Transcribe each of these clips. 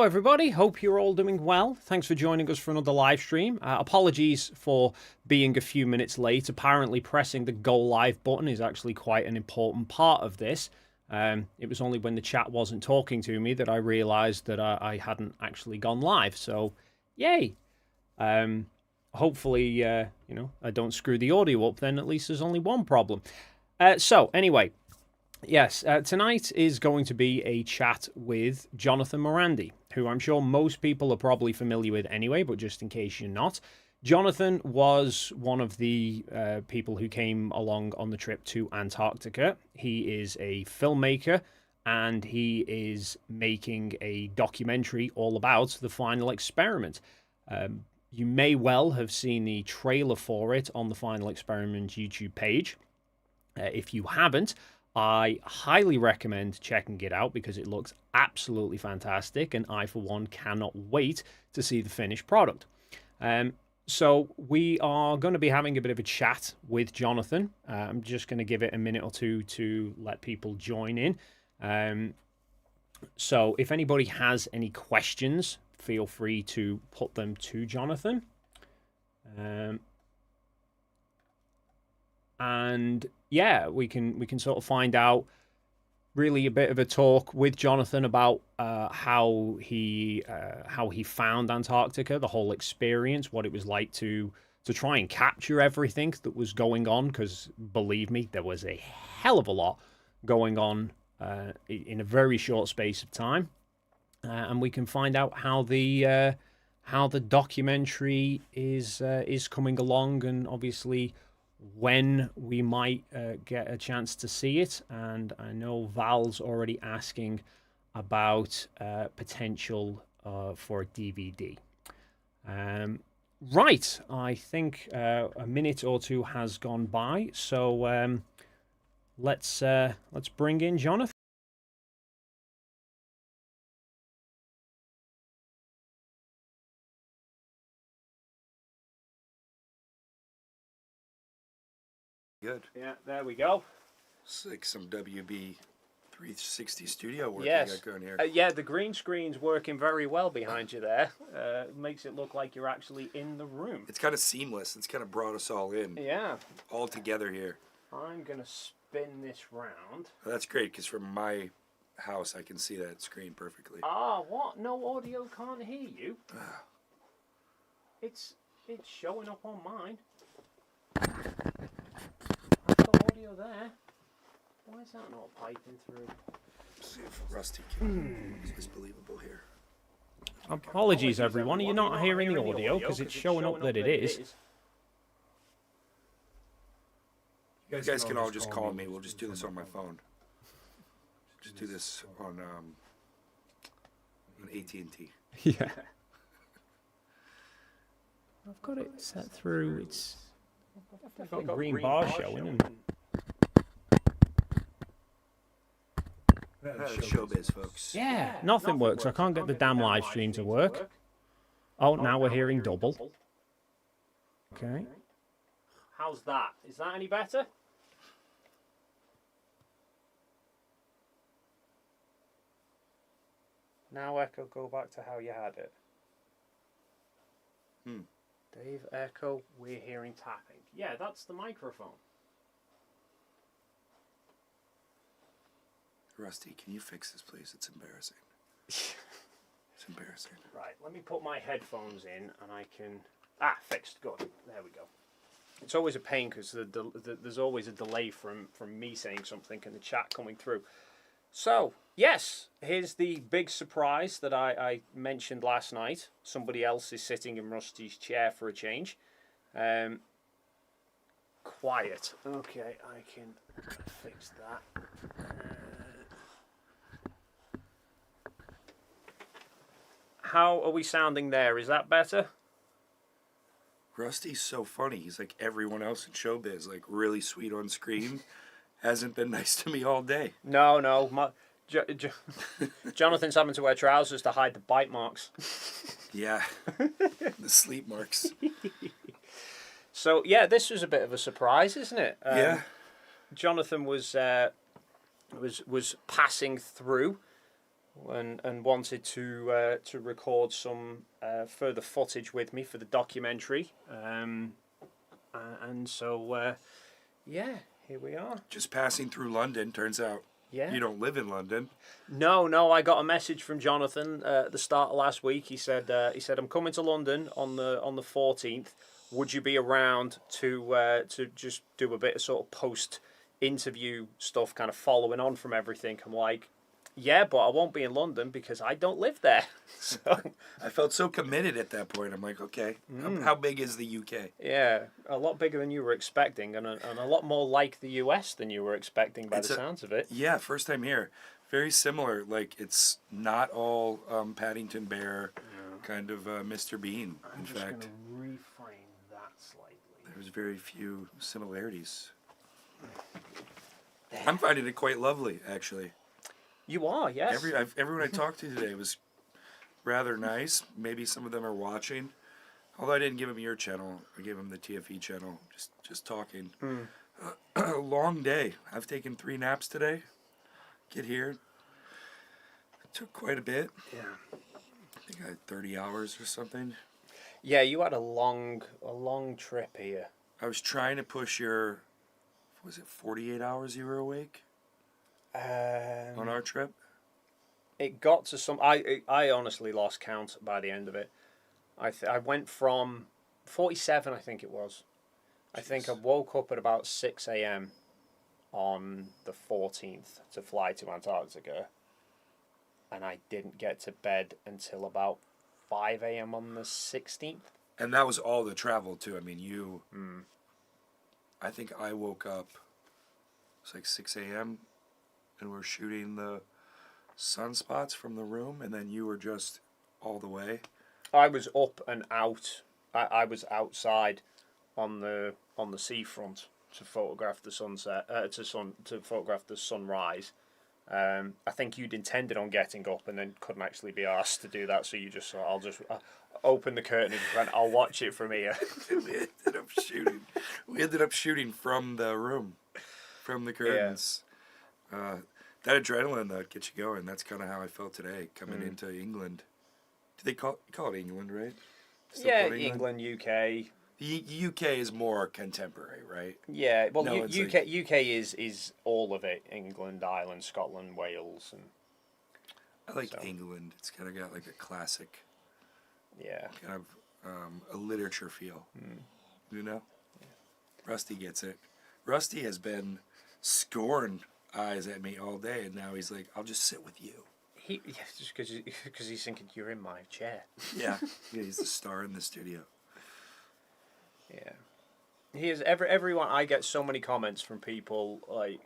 Hello everybody, hope you're all doing well. Thanks for joining us for another live stream. Apologies for being a few minutes late. Apparently pressing the go live button is actually quite an important part of this. It was only when the chat wasn't talking to me that I realised that I hadn't actually gone live. So, yay! Hopefully, I don't screw the audio up, then at least there's only one problem. So, anyway, yes, tonight is going to be a chat with Jonathan Mariande, who I'm sure most people are probably familiar with anyway, but just in case you're not. Jonathan was one of the people who came along on the trip to Antarctica. He is a filmmaker, and he is making a documentary all about the final experiment. You may well have seen the trailer for it on the Final Experiment YouTube page. If you haven't, I highly recommend checking it out because it looks absolutely fantastic, and I, for one, cannot wait to see the finished product. So we are going to be having a bit of a chat with Jonathan. I'm just going to give it a minute or two to let people join in. So if anybody has any questions, feel free to put them to Jonathan. And yeah, we can sort of find out really a bit of a talk with Jonathan about how he found Antarctica, the whole experience, what it was like to try and capture everything that was going on. Because believe me, there was a hell of a lot going on in a very short space of time, and we can find out how the documentary is coming along, and obviously when we might get a chance to see it. And I know Val's already asking about potential for a DVD. Right, I think a minute or two has gone by, so let's bring in Jonathan. Good. Yeah, there we go. It's like some WB 360 studio work Yes. you got going here. Yeah, the green screen's working very well behind you there. Makes it look like you're actually in the room. It's kind of seamless. It's kind of brought us all in. Yeah. All together here. I'm going to spin this round. Well, that's great because from my house I can see that screen perfectly. Ah, what? No audio can't hear you? It's showing up on mine. I've got audio there. Why is that not piping through? See if Rusty can. Is believable here. Apologies, everyone. You're not hearing the audio because it's showing up that it is. You guys can all just call me. We'll just do this on my phone. Just do this on AT&T. Yeah. I've got it set through. It's got green bars showing. And Showbiz, folks. yeah, nothing works. I can't get the damn live stream to work. Oh, now we're hearing double. Okay. How's that? Is that any better? Now Echo, go back to how you had it. Dave, Echo, we're hearing tapping. Yeah, that's the microphone. Rusty, can you fix this, please? It's embarrassing. It's embarrassing. Right, let me put my headphones in and I can... Ah, fixed. Good. There we go. It's always a pain because there's always a delay from me saying something and the chat coming through. So, yes, here's the big surprise that I mentioned last night. Somebody else is sitting in Rusty's chair for a change. Quiet. Okay, I can fix that. How are we sounding there? Is that better? Rusty's so funny. He's like everyone else in showbiz, like really sweet on screen. Hasn't been nice to me all day. No. Jonathan's having to wear trousers to hide the bite marks. Yeah, the sleep marks. So, yeah, this was a bit of a surprise, isn't it? Yeah. Jonathan was passing through and wanted to record some further footage with me for the documentary. And so yeah, here we are. Just passing through London. Turns out Yeah. you don't live in London. No. I got a message from Jonathan at the start of last week. He said I'm coming to London on the 14th. Would you be around to just do a bit of sort of post interview stuff, kind of following on from everything? I'm like, yeah, but I won't be in London because I don't live there. So I felt so committed at that point. I'm like, okay, how big is the UK? yeah, a lot bigger than you were expecting, and a lot more like the US than you were expecting by the sounds of it. Yeah, first time here. Very similar. Like, it's not all Paddington Bear, kind of Mr. Bean. In fact, going to reframe that slightly. there's very few similarities. I'm finding it quite lovely, actually. You are, yes. Everyone I talked to today was rather nice. Maybe some of them are watching. Although I didn't give them your channel, I gave them the TFE channel. Just talking. Long day. I've taken 3 naps today. Get here. It took quite a bit. Yeah. I think I had 30 hours or something. Yeah, you had a long trip here. I was trying to push your, was it 48 hours you were awake on our trip? It got to some. I honestly lost count by the end of it. I went from 47, I think it was. I think I woke up at about 6 a.m. on the 14th to fly to Antarctica, and I didn't get to bed until about 5 a.m. on the 16th. And that was all the travel too. I mean, you. I think I woke up. It was like 6 a.m. and we're shooting the sunspots from the room, and then you were just all the way. I was up and out. I was outside on the seafront to photograph the sunset. To photograph the sunrise. I think you'd intended on getting up and then couldn't actually be asked to do that, so you just thought, I'll just open the curtain and just went, I'll watch it from here. We ended up shooting from the room, from the curtains. Yeah. That adrenaline that gets you going. That's kind of how I felt today coming into England. Do they call it England, right? Still England, UK. The UK is more contemporary, right? Yeah, well, UK is all of it. England, Ireland, Scotland, Wales, and I like England. It's kind of got like a classic, kind of a literature feel. You know, Rusty gets it. Rusty has been scoring eyes at me all day, and now he's like, "I'll just sit with you." Just because he's thinking you're in my chair. Yeah, he's the star in the studio. Yeah, he is. Everyone. I get so many comments from people like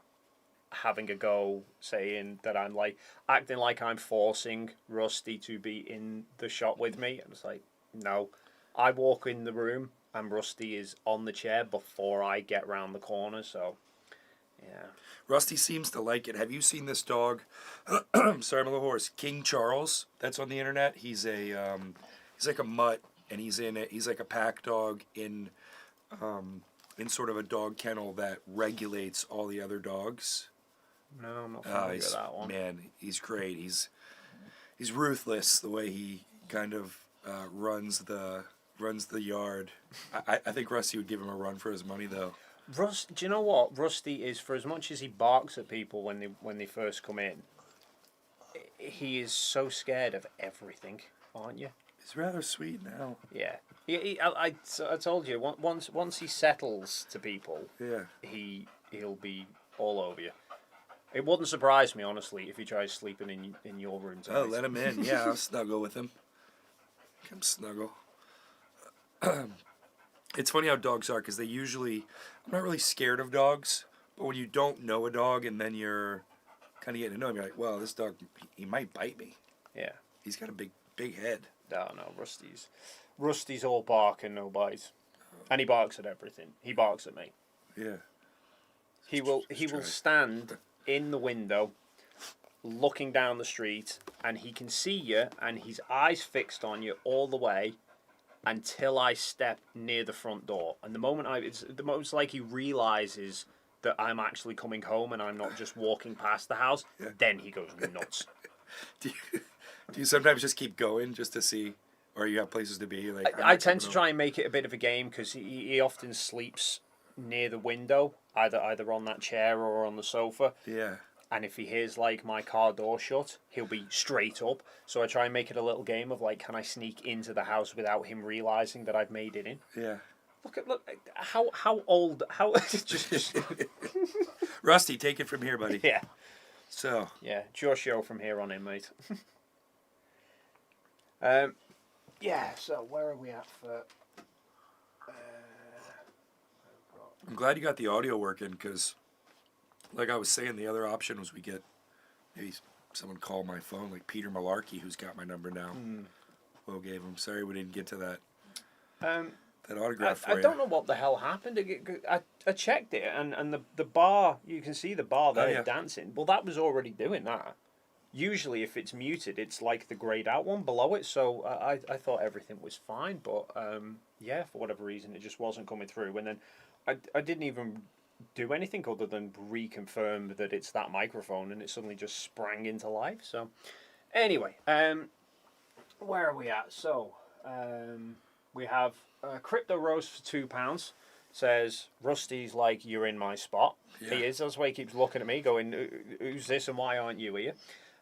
having a go, saying that I'm like acting like I'm forcing Rusty to be in the shot with me. And it's like, no, I walk in the room and Rusty is on the chair before I get round the corner. So, yeah. Rusty seems to like it. Have you seen this dog? Sorry, I'm a little hoarse. King Charles. That's on the internet. He's like a mutt. And he's like a pack dog in sort of a dog kennel that regulates all the other dogs. No, I'm not familiar with that one. Man, he's great. He's ruthless the way he kind of runs the yard. I think Rusty would give him a run for his money though. Do you know what Rusty is? For as much as he barks at people when they first come in, he is so scared of everything, aren't you? He's rather sweet now. Yeah. I told you, once he settles to people, he'll be all over you. It wouldn't surprise me, honestly, if he tries sleeping in your room tonight. Oh, let him in. Yeah, I'll snuggle with him. Come snuggle. It's funny how dogs are, because they usually... I'm not really scared of dogs, but when you don't know a dog and then you're kind of getting to know him, you're like, well, this dog, he might bite me. Yeah. He's got a big head. No, Rusty's all bark and no bite. And he barks at everything. He barks at me. Yeah. He will stand in the window looking down the street, and he can see you and his eyes fixed on you all the way until I step near the front door. And the moment it's like he realizes that I'm actually coming home and I'm not just walking past the house, then he goes nuts. Do you, do you sometimes just keep going just to see, or you have places to be? Like I tend to try and make it a bit of a game because he often sleeps near the window, either on that chair or on the sofa. Yeah. And if he hears like my car door shut, he'll be straight up. So I try and make it a little game of like, can I sneak into the house without him realizing that I've made it in? Yeah. Look how old just Rusty, take it from here, buddy. yeah. So Yeah, it's your show from here on in, mate. Yeah. So where are we at for? I'm glad you got the audio working because, like I was saying, the other option was we get maybe someone call my phone, like Peter Malarkey, who's got my number now. Will gave him. Sorry, we didn't get to that. That autograph for I you. don't know what the hell happened. I checked it, and the bar, you can see the bar there yeah. dancing. Well, that was already doing that. Usually, if it's muted, it's like the grayed out one below it. So I thought everything was fine, but yeah, for whatever reason, it just wasn't coming through. And then I didn't even do anything other than reconfirm that it's that microphone, and it suddenly just sprang into life. So anyway, where are we at? So we have Crypto Rose for £2. Says Rusty's like, you're in my spot. Yeah. He is. That's why he keeps looking at me, going, "Who's this and why aren't you here?"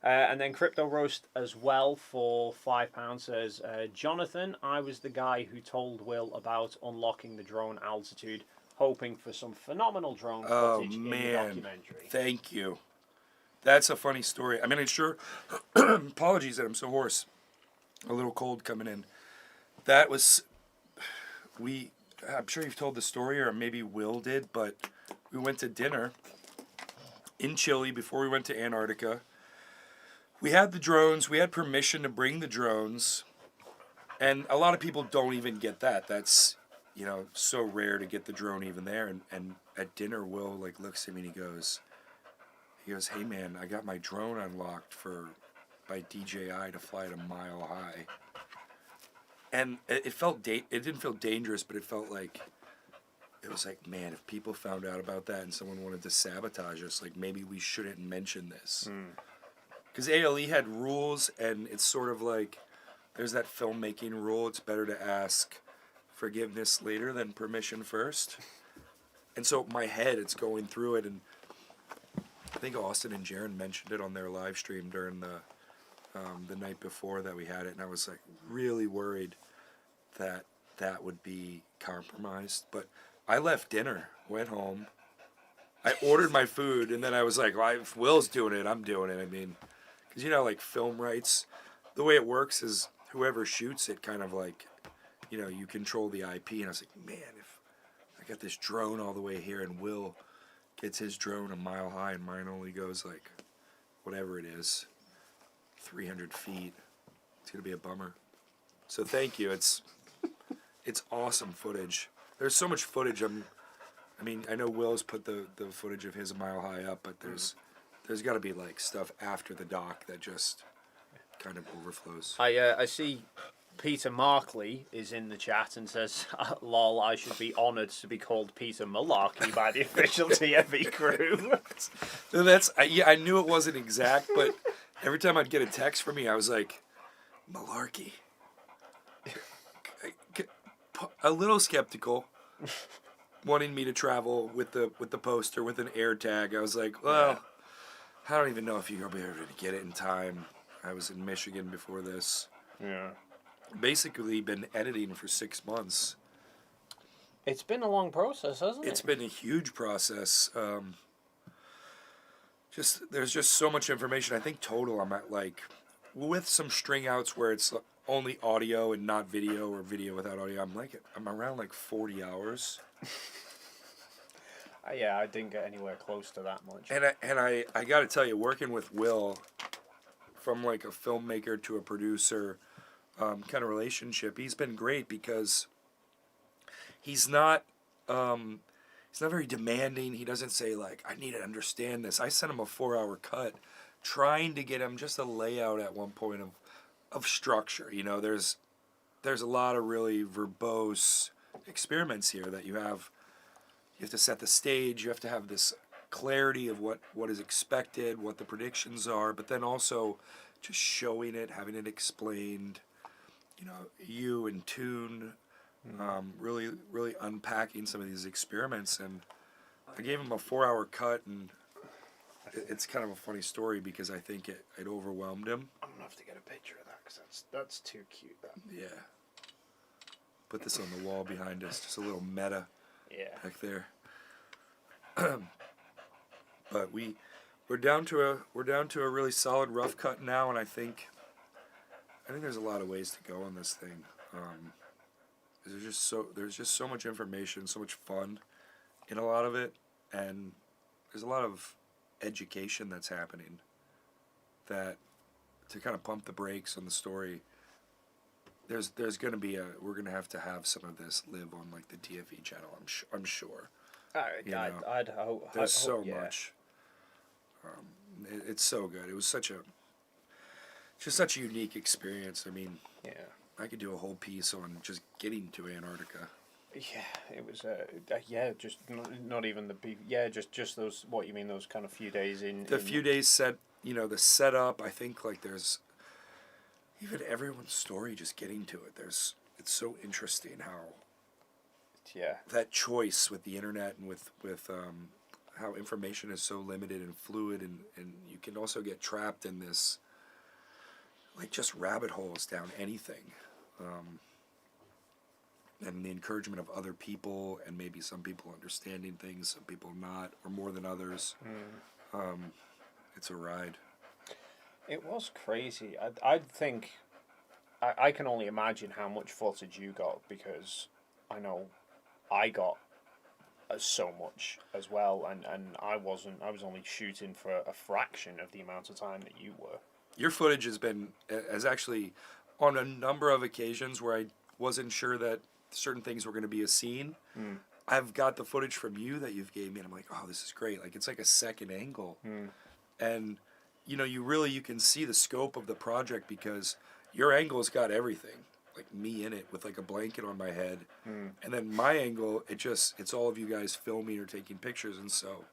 And then Crypto Roast as well for £5 says, Jonathan, I was the guy who told Will about unlocking the drone altitude, hoping for some phenomenal drone footage in the documentary. Thank you. That's a funny story. I mean, I'm sure. Apologies that I'm so hoarse. A little cold coming in. That was. I'm sure you've told the story, or maybe Will did, but we went to dinner in Chile before we went to Antarctica. We had the drones. We had permission to bring the drones. And a lot of people don't even get that. That's, so rare to get the drone even there. And at dinner, Will looks at me and he goes, hey man, I got my drone unlocked by DJI to fly at a mile high. And it didn't feel dangerous, but it was like, man, if people found out about that and someone wanted to sabotage us, like maybe we shouldn't mention this. Because ALE had rules, and it's sort of like, there's that filmmaking rule, it's better to ask forgiveness later than permission first. And so my head, it's going through it, and I think Austin and Jaron mentioned it on their live stream during the night before that we had it, and I was like really worried that would be compromised. But I left dinner, went home, I ordered my food, and then I was like, well, if Will's doing it, I'm doing it. I mean, because like film rights, the way it works is whoever shoots it kind of like, you control the IP. And I was like, man, if I got this drone all the way here and Will gets his drone a mile high and mine only goes like, whatever it is, 300 feet, it's going to be a bummer. So thank you. It's awesome footage. There's so much footage. I know Will's put the footage of his a mile high up, but there's got to be like stuff after the doc that just kind of overflows. I see Peter Markley is in the chat and says, lol, I should be honoured to be called Peter Malarkey by the official TFE crew. So I knew it wasn't exact, but every time I'd get a text from me, I was like, Malarkey. A little skeptical, wanting me to travel with the poster with an air tag. I was like, well, I don't even know if you'll be able to get it in time. I was in Michigan before this. Yeah. Basically been editing for 6 months. It's been a long process, hasn't it? It's been a huge process. There's just so much information. I think total I'm at with some string outs where it's only audio and not video, or video without audio, I'm around 40 hours. Yeah, I didn't get anywhere close to that much. And I got to tell you, working with Will, from a filmmaker to a producer kind of relationship, he's been great because he's not very demanding. He doesn't say I need to understand this. I sent him a 4-hour cut, trying to get him just a layout at one point of structure. There's a lot of really verbose experiments here that you have to set the stage, you have to have this clarity of what is expected, what the predictions are, but then also just showing it, having it explained, you and Toon, really, really unpacking some of these experiments. And I gave him a 4-hour cut, and it's kind of a funny story because I think it overwhelmed him. I'm gonna have to get a picture of that because that's too cute. That. Yeah. Put this on the wall behind us, just a little meta. Yeah. Back there. But we're down to a really solid rough cut now, and I think there's a lot of ways to go on this thing. There's just so much information, so much fun in a lot of it, and there's a lot of education that's happening that to kind of pump the brakes on the story. There's going to be we're going to have some of this live on like the TFE channel. I'm sure. I'd hope. There's so much. It's so good. It was such a unique experience. I mean, yeah, I could do a whole piece on just getting to Antarctica. Yeah, it was. Just not even just those. What you mean? Those kind of few days in. Few days set. The setup. I think like there's even everyone's story. Just getting to it. It's so interesting how. Yeah. That choice with the internet and with how information is so limited and fluid, and you can also get trapped in this like just rabbit holes down anything. And the encouragement of other people, and maybe some people understanding things, some people not, or more than others. It's a ride. It was crazy. I think I can only imagine how much footage you got, because I know I got so much as well, and I was only shooting for a fraction of the amount of time that you were. Your footage has actually, on a number of occasions where I wasn't sure that certain things were going to be a scene, I've got the footage from you that you've gave me, and I'm like, oh, this is great. Like, it's like a second angle. And, you can see the scope of the project because your angle's got everything. Like me in it with like a blanket on my head. And then my angle, it's all of you guys filming or taking pictures. And so,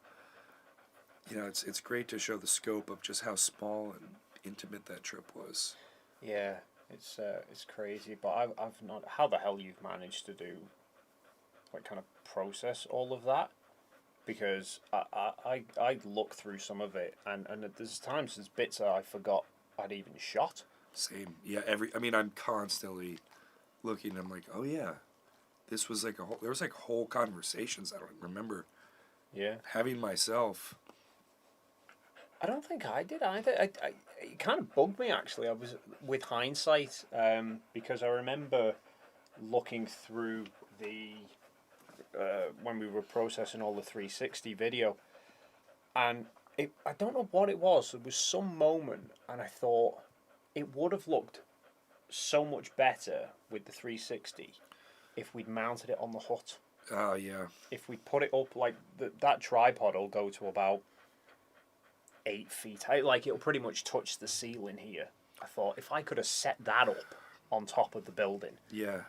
it's great to show the scope of just how small and intimate that trip was. Yeah, it's crazy, but I've not. How the hell you've managed to do, like, kind of process all of that? Because I look through some of it, and there's times there's bits that I forgot I'd even shot. Same. Yeah. I'm constantly looking. I'm like, oh yeah, this was like there was like whole conversations I don't remember. Yeah. Having myself. I don't think I did either. It kind of bugged me, actually. I was, with hindsight, because I remember looking through when we were processing all the 360 video, and I don't know what it was. There was some moment, and I thought it would have looked so much better with the 360 if we'd mounted it on the hut. Oh, yeah. If we put it up, like, that tripod will go to about 8 feet. Like, it'll pretty much touch the ceiling here. I thought, if I could have set that up on top of the building. Yeah.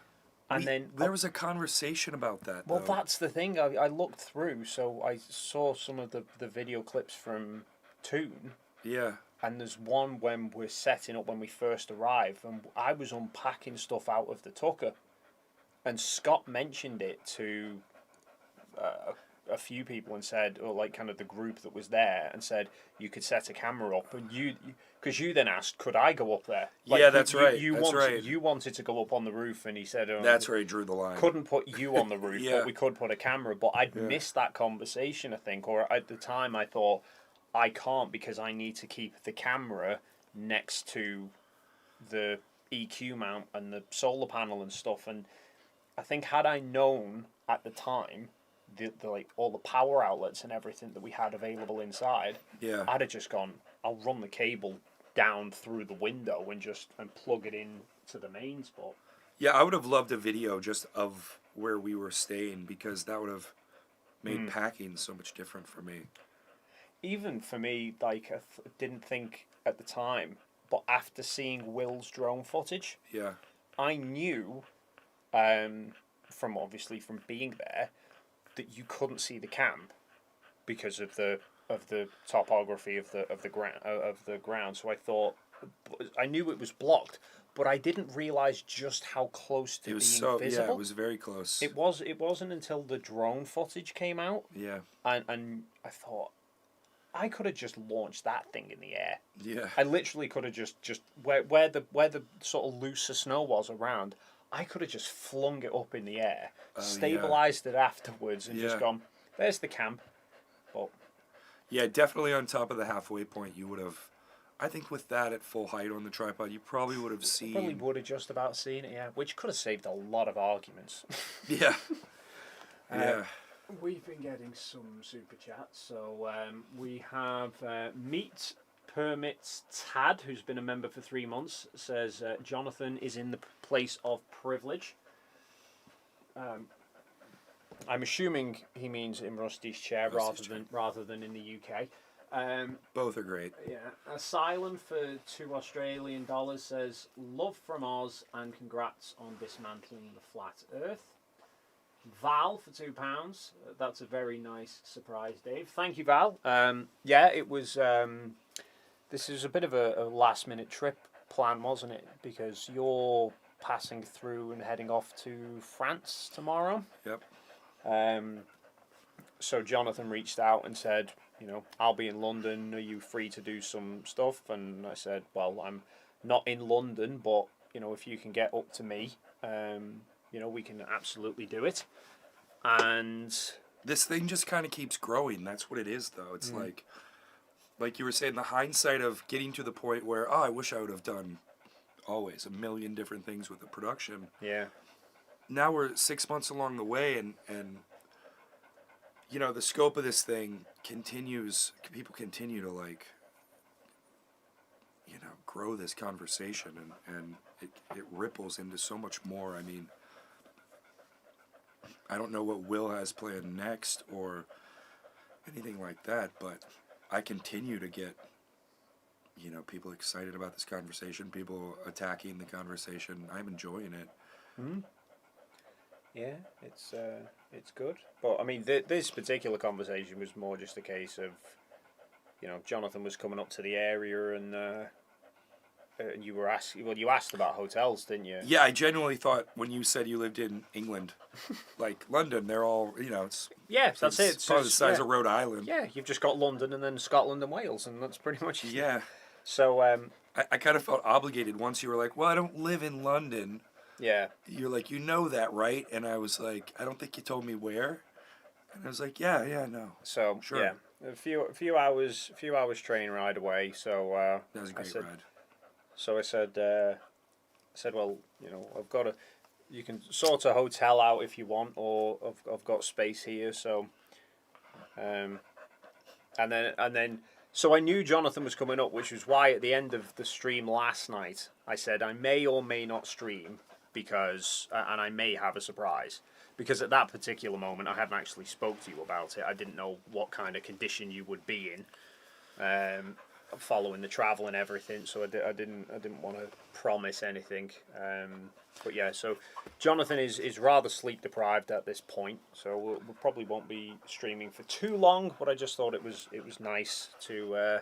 And then there was a conversation about that, well, though. that's the thing. I looked through, so I saw some of the video clips from Toon. Yeah. And there's one when we're setting up when we first arrive, and I was unpacking stuff out of the tucker, and Scott mentioned it to a few people and said, or like kind of the group that was there, and said you could set a camera up, and because you then asked, could I go up there? Like, yeah, that's right. You wanted to go up on the roof, and he said, that's where he drew the line. Couldn't put you on the roof, Yeah. but we could put a camera. But I'd missed that conversation, I think, or at the time I thought, I can't because I need to keep the camera next to the EQ mount and the solar panel and stuff. And I think had I known at the time the like all the power outlets and everything that we had available inside, yeah, I'd have just gone, I'll run the cable down through the window and plug it in to the mains. But yeah, I would have loved a video just of where we were staying, because that would have made packing so much different for me. Even for me, like, I didn't think at the time, but after seeing Will's drone footage, yeah, I knew, from being there, that you couldn't see the camp because of the topography of the ground. So I thought, I knew it was blocked, but I didn't realize just how close to It was being so visible. yeah, it was very close. It wasn't until the drone footage came out, Yeah, and I thought I could have just launched that thing in the air. yeah, I literally could have just where the sort of looser snow was around. I could have just flung it up in the air, stabilized it afterwards, and just Yeah. gone. There's the camp. But yeah. Definitely on top of the halfway point, you would have. I think with that at full height on the tripod, you probably would have seen. probably would have just about seen it, yeah. Which could have saved a lot of arguments. Yeah. Yeah. We've been getting some super chats. So we have Meat Permits Tad, who's been a member for 3 months, says Jonathan is in the place of privilege. I'm assuming he means in Rusty's chair rather than in the UK. Both are great. Yeah. Asylum for $2 says love from Oz and congrats on dismantling the flat Earth. Val for £2. That's a very nice surprise, Dave. Thank you, Val. Yeah, it was. This is a bit of a last minute trip plan, wasn't it? Because you're passing through and heading off to France tomorrow. Yep. So Jonathan reached out and said, I'll be in London. Are you free to do some stuff? And I said, well, I'm not in London, but if you can get up to me, we can absolutely do it. And this thing just kind of keeps growing. That's what it is, though. It's like you were saying, the hindsight of getting to the point where, I wish I would have done always a million different things with the production. Yeah. Now we're 6 months along the way, and the scope of this thing continues. People continue to grow this conversation, and it ripples into so much more. I mean, I don't know what Will has planned next or anything like that, but I continue to get, people excited about this conversation, people attacking the conversation. I'm enjoying it. Mm-hmm. Yeah, it's good. But I mean, this particular conversation was more just a case of, Jonathan was coming up to the area and you were asking. Well, you asked about hotels, didn't you? Yeah, I genuinely thought when you said you lived in England, like London, they're all it's. Yeah, that's it. It's probably the size of Rhode Island. Yeah, you've just got London and then Scotland and Wales, and that's pretty much it. Yeah. So I kind of felt obligated once you were like, well, I don't live in London. Yeah. You're like, that, right? And I was like, I don't think you told me where. And I was like, yeah, no. So sure. Yeah, a few hours train ride away. So that was a great ride. So I said, well, I've got a. You can sort a hotel out if you want, or I've got space here. So, and then. So I knew Jonathan was coming up, which was why at the end of the stream last night, I said I may or may not stream because, and I may have a surprise. Because at that particular moment, I hadn't actually spoke to you about it. I didn't know what kind of condition you would be in, following the travel and everything. So I didn't want to promise anything. But yeah, so Jonathan is rather sleep deprived at this point, so we probably won't be streaming for too long. But I just thought it was nice to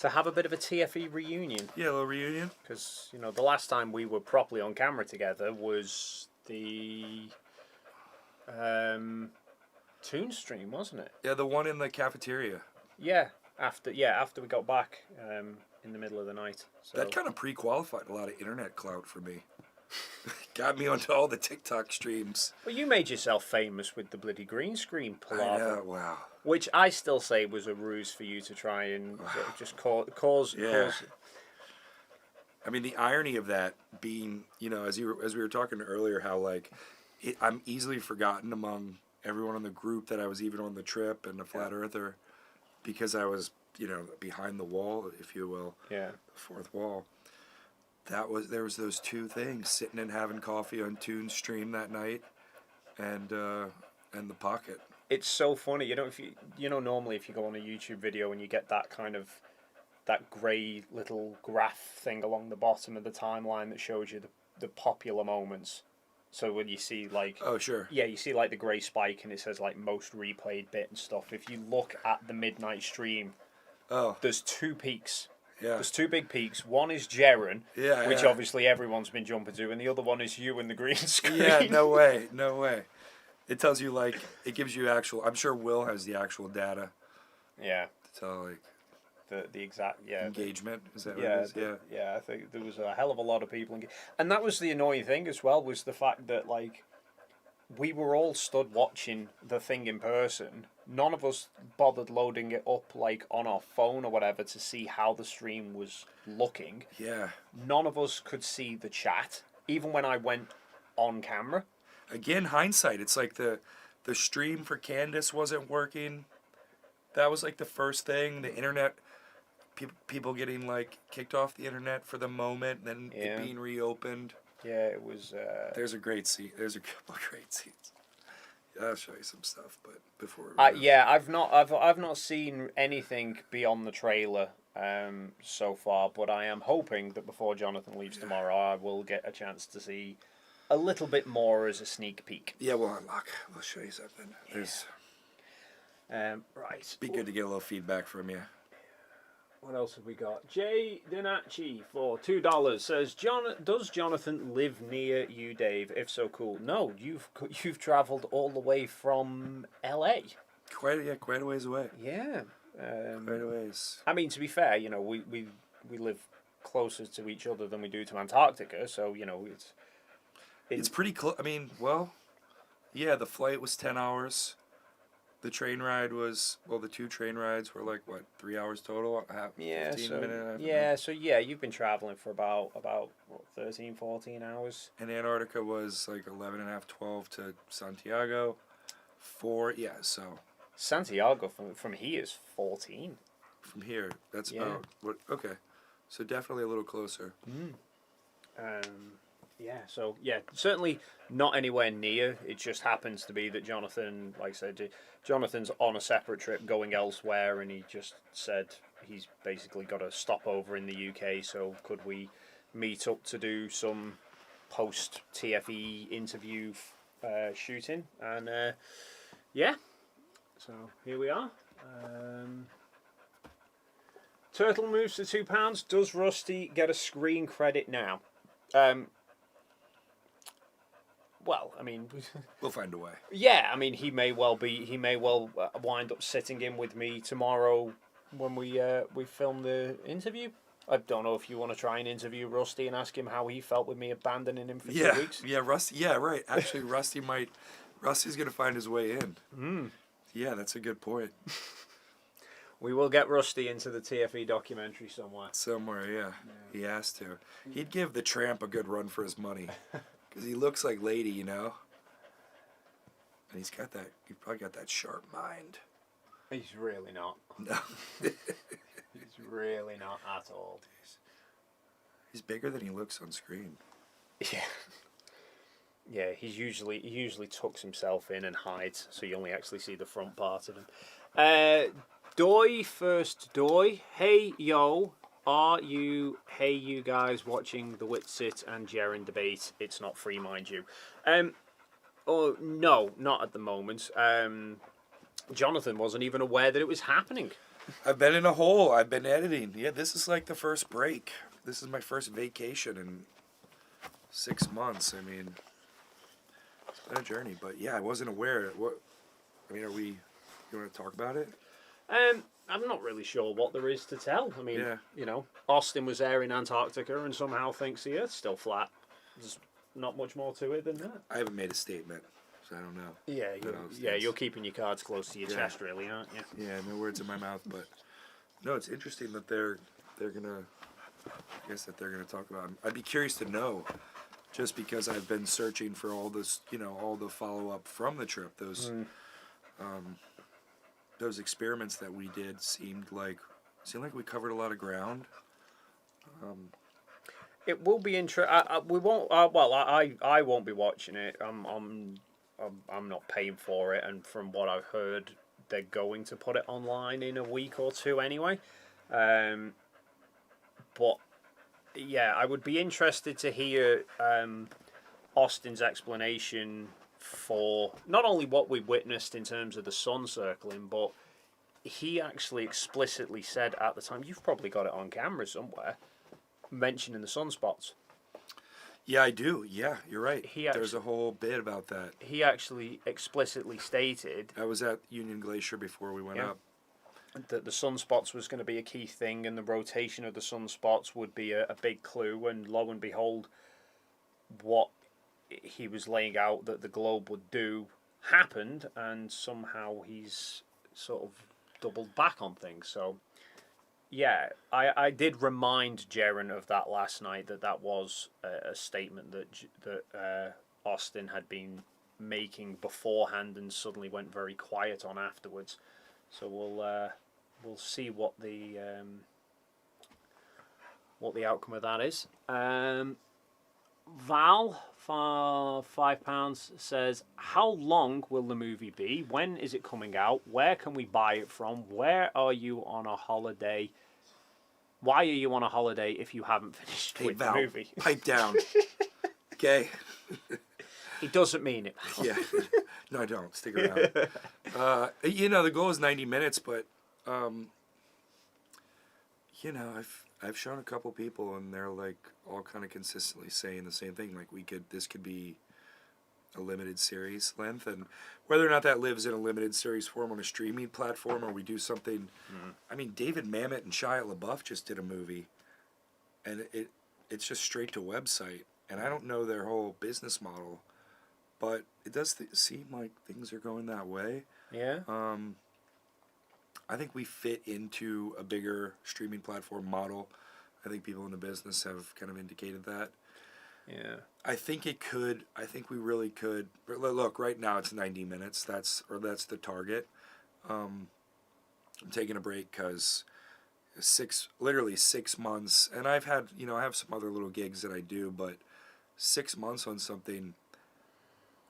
have a bit of a TFE reunion. Yeah, a little reunion. Because the last time we were properly on camera together was the Toon stream, wasn't it? Yeah, the one in the cafeteria. Yeah, after we got back in the middle of the night. So. That kind of pre-qualified a lot of internet clout for me. Got me onto all the TikTok streams. Well, you made yourself famous with the bloody green screen palaver. Wow. Which I still say was a ruse for you to try and just cause. Yeah. I mean, the irony of that being, as we were talking earlier, how I'm easily forgotten among everyone in the group that I was even on the trip and the Flat Earther, because I was, behind the wall, if you will. Yeah. The fourth wall. There was those two things, sitting and having coffee on Toon's stream that night, and the pocket. It's so funny, if normally if you go on a YouTube video and you get that kind of that grey little graph thing along the bottom of the timeline that shows you the popular moments. So when you see oh sure, yeah, you see the grey spike and it says most replayed bit and stuff. If you look at the midnight stream, there's two peaks. Yeah. There's two big peaks. One is Jeren, Yeah, which yeah. obviously everyone's been jumping to, and the other one is you and the green screen. Yeah, no way, no way. It tells you like it gives you actual. I'm sure Will has the actual data Yeah. to tell like The exact engagement. Is that what yeah, it is? Yeah. yeah. I think there was a hell of a lot of people, and that was the annoying thing as well, was the fact that like we were all stood watching the thing in person. None of us bothered loading it up like on our phone or whatever to see how the stream was looking. Yeah. None of us could see the chat, even when I went on camera. Again, hindsight. It's like the stream for Candace wasn't working. That was like the first thing. The internet, people getting like kicked off the internet for the moment, then Yeah. it being reopened. Yeah, it was. There's a great scene. There's a couple of great scenes. I'll show you some stuff, but before. Yeah, I've not seen anything beyond the trailer so far, but I am hoping that before Jonathan leaves tomorrow, I will get a chance to see a little bit more as a sneak peek. Yeah, we'll unlock. We'll show you something. There's. Right. Be good to get a little feedback from you. What else have we got? Jay Dinacci for $2 says, does Jonathan live near you, Dave? If so, cool. No, you've travelled all the way from LA. Quite a ways away. Yeah. Quite a ways. I mean, to be fair, we live closer to each other than we do to Antarctica, so It's pretty close. I mean, well, yeah, the flight was 10 hours. The train ride was, the two train rides were like, what, 3 hours total? Yeah, 15 so, minutes? You've been travelling for about what, 13, 14 hours? And Antarctica was like 11 and a half, 12 to Santiago. So. Santiago from here is 14. From here, that's Yeah. about, okay. So definitely a little closer. Certainly not anywhere near. It just happens to be that Jonathan, like I said, Jonathan's on a separate trip going elsewhere, and he just said he's basically got a stopover in the UK, so could we meet up to do some post TFE interview shooting? And so here we are. Turtle moves to £2. Does Rusty get a screen credit now? Well, I mean, We'll find a way. yeah, I mean, he may well wind up sitting in with me tomorrow when we film the interview. I don't know if you want to try and interview Rusty and ask him how he felt with me abandoning him for 2 weeks. Yeah, Rusty. Yeah, right. Actually, Rusty's gonna find his way in. Yeah, that's a good point. We will get Rusty into the TFE documentary somewhere. Somewhere, yeah. He has to. He'd give the tramp a good run for his money. Because he looks like Lady, And he probably got that sharp mind. He's really not. No. He's really not at all. He's bigger than he looks on screen. Yeah. Yeah, he usually tucks himself in and hides, so you only actually see the front part of him. Doy. Hey, yo. Are you guys watching the Witsit and Jeren debate? It's not free, mind you. No, not at the moment. Jonathan wasn't even aware that it was happening. I've been in a hole. I've been editing. Yeah, this is like the first break. This is my first vacation in 6 months. I mean, it's been a journey. But yeah, I wasn't aware. You want to talk about it? I'm not really sure what there is to tell. I mean, Yeah. Austin was there in Antarctica and somehow thinks the Earth's still flat. There's not much more to it than that. I haven't made a statement, so I don't know. Yeah, you're keeping your cards close to your chest, really, aren't you? Yeah, no words in my mouth, but no, it's interesting that they're gonna. I guess that they're gonna talk about. I'd be curious to know, just because I've been searching for all this, all the follow up from the trip. Those experiments that we did seemed like we covered a lot of ground. It will be interesting. We won't. I won't be watching it. I'm not paying for it, and from what I've heard, they're going to put it online in a week or two anyway. But yeah, I would be interested to hear Austin's explanation for not only what we witnessed in terms of the sun circling, but he actually explicitly said at the time, you've probably got it on camera somewhere, mentioning the sunspots. Yeah, I do. Yeah, you're right. He There's a whole bit about that. He actually explicitly stated I was at Union Glacier before we went up. that the sunspots was going to be a key thing, and the rotation of the sunspots would be a big clue. And lo and behold, what he was laying out that the globe would do happened, and somehow he's sort of doubled back on things. So, yeah, I did remind Jaren of that last night, that was a statement that Austin had been making beforehand and suddenly went very quiet on afterwards. So we'll see what the outcome of that is. Val for £5 says, how long will the movie be? When is it coming out? Where can we buy it from? Where are you on a holiday? Why are you on a holiday if you haven't finished with Val, the movie? Pipe down. Okay. He doesn't mean it. Yeah. No, I don't. Stick around. The goal is 90 minutes, but I've shown a couple people, and they're like all kind of consistently saying the same thing. Like this could be a limited series length, and whether or not that lives in a limited series form on a streaming platform, or we do something. I mean, David Mamet and Shia LaBeouf just did a movie, and it's just straight to website, and I don't know their whole business model, but it does seem like things are going that way. Yeah. I think we fit into a bigger streaming platform model. I think people in the business have kind of indicated that. Yeah. I think we really could. Look, right now it's 90 minutes. That's the target. I'm taking a break because literally 6 months, and I have some other little gigs that I do, but 6 months on something,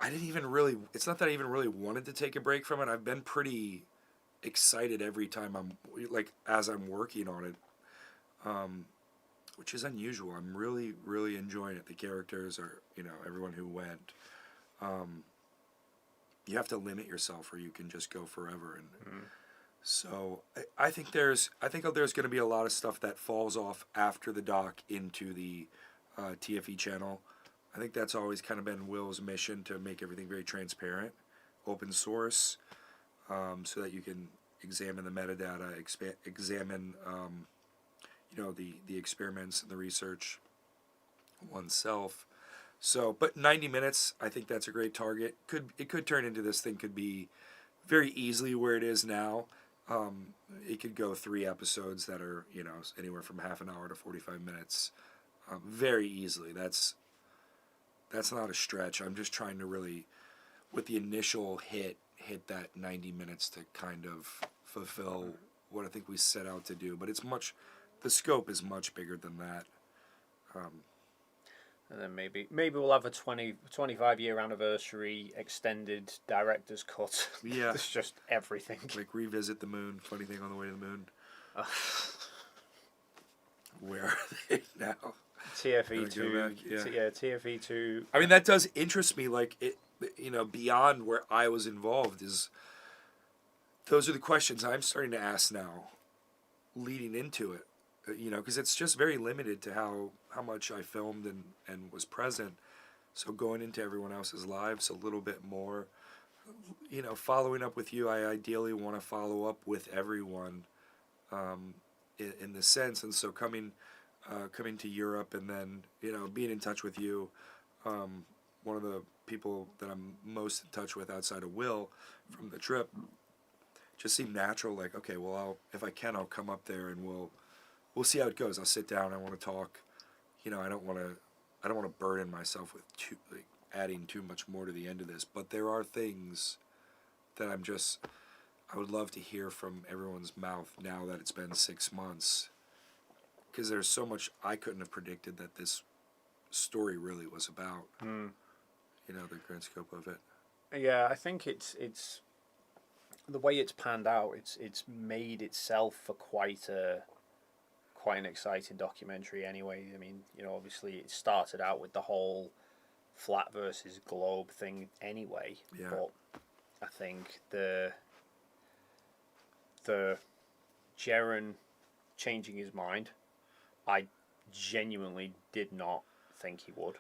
it's not that I even really wanted to take a break from it. I've been pretty excited every time as I'm working on it, which is unusual. I'm really, really enjoying it. The characters are, everyone who went. You have to limit yourself, or you can just go forever. And so I think there's going to be a lot of stuff that falls off after the doc into the TFE channel. I think that's always kind of been Will's mission, to make everything very transparent, open source. So that you can examine the metadata, examine the experiments and the research oneself. So, but 90 minutes, I think that's a great target. It could turn into, this thing could be very easily where it is now. It could go 3 episodes that are anywhere from half an hour to 45 minutes, very easily. That's not a stretch. I'm just trying to really, with the initial hit that 90 minutes to kind of fulfill what I think we set out to do. But the scope is much bigger than that. And then maybe we'll have a 25-year anniversary extended director's cut. Yeah. It's just everything. Like revisit the moon. Funny thing on the way to the moon. Where are they now? TFE2. Yeah. TFE2. I mean, that does interest me. Like it. Beyond where I was involved, those are the questions I'm starting to ask now, leading into it, because it's just very limited to how much I filmed and was present. So going into everyone else's lives a little bit more, following up with you, I ideally want to follow up with everyone, in the sense. And so coming to Europe, and then, being in touch with you, one of the people that I'm most in touch with outside of Will from the trip, just seemed natural. Like, okay, well, if I can, I'll come up there and we'll see how it goes. I'll sit down. I want to talk. I don't want to burden myself with adding too much more to the end of this. But there are things that I would love to hear from everyone's mouth now that it's been 6 months, because there's so much I couldn't have predicted that this story really was about. The grand scope of it. Yeah, I think it's the way it's panned out. It's made itself for quite an exciting documentary. Anyway, I mean, obviously it started out with the whole flat versus globe thing. Anyway, Yeah. But I think the the Jaren changing his mind, I genuinely did not think he would.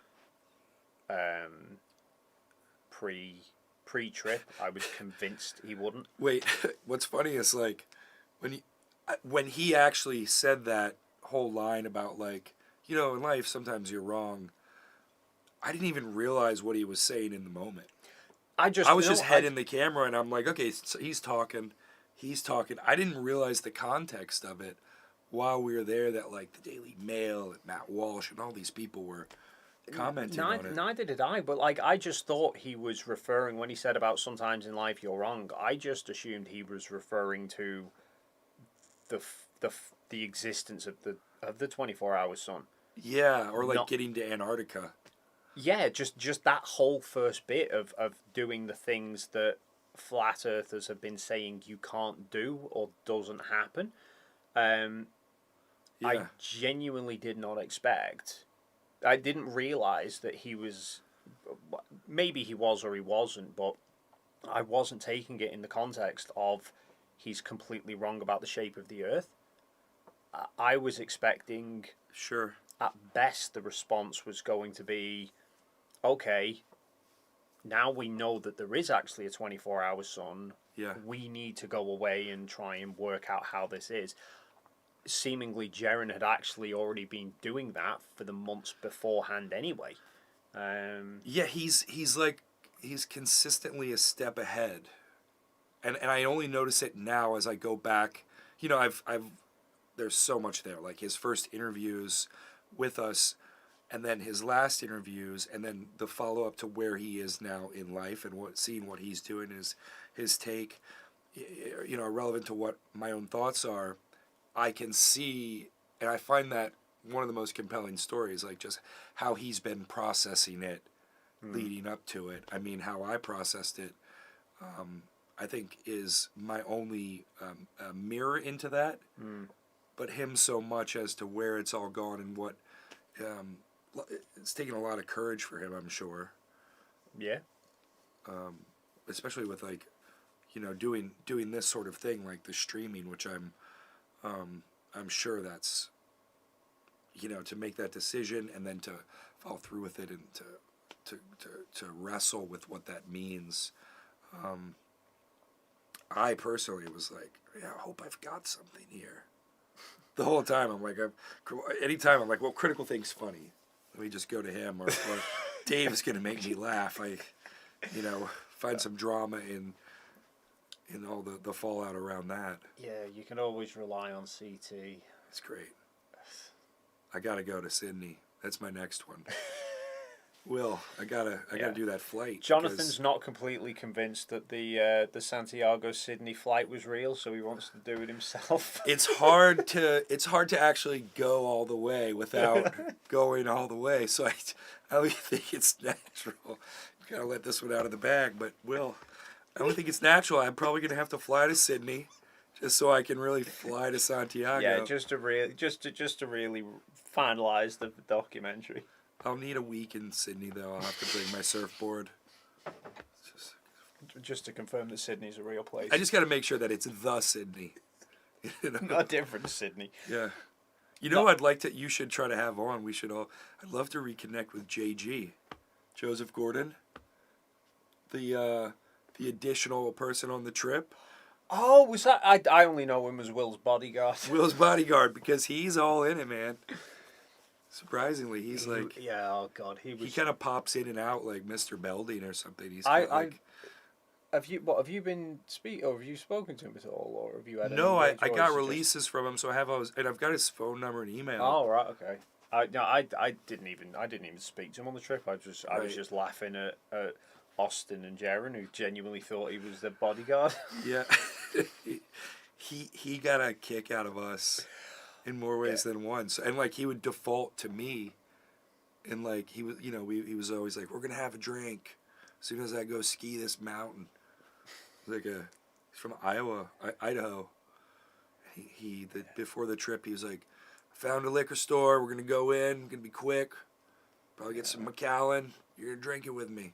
Pre-trip, I was convinced he wouldn't. Wait, what's funny is like when he actually said that whole line about like, you know, in life sometimes you're wrong. I didn't even realize what he was saying in the moment. I was just head in the camera and I'm like, okay, so he's talking. I didn't realize the context of it while we were there, that like the Daily Mail and Matt Walsh and all these people were commenting on it. Neither did I, but like I just thought he was referring, when he said about sometimes in life you're wrong, I just assumed he was referring to the existence of the 24-hour sun. Yeah, or like getting to Antarctica. Yeah, just that whole first bit of doing the things that flat earthers have been saying you can't do or doesn't happen. I genuinely did not expect. I didn't realize that he was. Maybe he was or he wasn't, but I wasn't taking it in the context of he's completely wrong about the shape of the Earth. I was expecting. Sure. At best, the response was going to be, okay, now we know that there is actually a 24-hour sun. Yeah. We need to go away and try and work out how this is. Seemingly, Jaren had actually already been doing that for the months beforehand anyway. Yeah, he's consistently a step ahead. And I only notice it now as I go back. You know, I've there's so much there. Like his first interviews with us, and then his last interviews, and then the follow up to where he is now in life, and seeing what he's doing is his take, you know, relevant to what my own thoughts are. I can see, and I find that one of the most compelling stories, like just how he's been processing it leading up to it. I mean, how I processed it, I think is my only mirror into that. But him so much as to where it's all gone and what, it's taken a lot of courage for him, I'm sure. Yeah. Especially with like, you know, doing this sort of thing, like the streaming, which I'm sure that's, you know, to make that decision and then to follow through with it and to wrestle with what that means. I personally was like, yeah, I hope I've got something here. The whole time I'm like, anytime I'm like, well, Critical Think's funny. Let me just go to him, or Dave's gonna make me laugh. You know, find some drama in all the fallout around that. Yeah, you can always rely on CT. It's great. I gotta go to Sydney. That's my next one. Will, I gotta do that flight. Jonathan's not completely convinced that the Santiago Sydney flight was real, so he wants to do it himself. It's hard to actually go all the way without going all the way. So I don't think it's natural. Gotta let this one out of the bag. But Will, I don't think it's natural. I'm probably gonna have to fly to Sydney, just so I can really fly to Santiago. Yeah, just to really finalize the documentary. I'll need a week in Sydney, though. I'll have to bring my surfboard. Just to confirm that Sydney's a real place. I just got to make sure that it's the Sydney. You know? Not different Sydney. Yeah. You know, you should try to have on. I'd love to reconnect with JG, Joseph Gordon, the additional person on the trip. Oh, was that? I only know him as Will's bodyguard. Will's bodyguard, because he's all in it, man. Surprisingly, he's like... Yeah, oh God, he kind of pops in and out like Mr. Belding or something. Have you been have you spoken to him at all, or have you had? No, I got releases from him, so I've got his phone number and email. Oh right, okay. I didn't even speak to him on the trip. I was just laughing at Austin and Jaren, who genuinely thought he was the bodyguard. Yeah, he got a kick out of us in more ways than one. So, and like he would default to me, and like he was, you know, he was always like, we're gonna have a drink as soon as I go ski this mountain. He's from Idaho. Before the trip, he was like, found a liquor store. We're gonna go in. Gonna be quick. Probably get some Macallan. You're gonna drink it with me.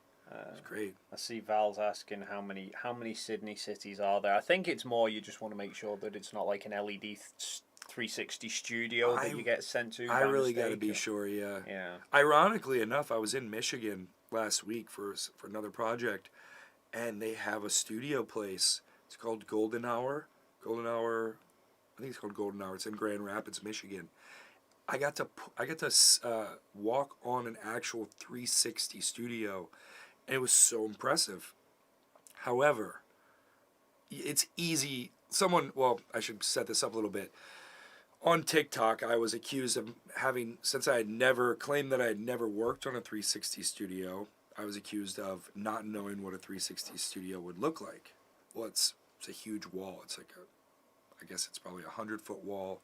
It's great. I see Val's asking how many Sydney cities are there. I think it's more you just want to make sure that it's not like an LED 360 studio that you get sent to. I by really got to mistake. be sure, yeah. Yeah. Ironically enough, I was in Michigan last week for another project, and they have a studio place. It's called Golden Hour. Golden Hour, I think it's called Golden Hour. It's in Grand Rapids, Michigan. I got to walk on an actual 360 studio, and it was so impressive. However, it's easy. Well, I should set this up a little bit. On TikTok, I was accused of since I had never claimed that I had never worked on a 360 studio, I was accused of not knowing what a 360 studio would look like. Well, it's a huge wall. It's like I guess it's probably 100-foot wall,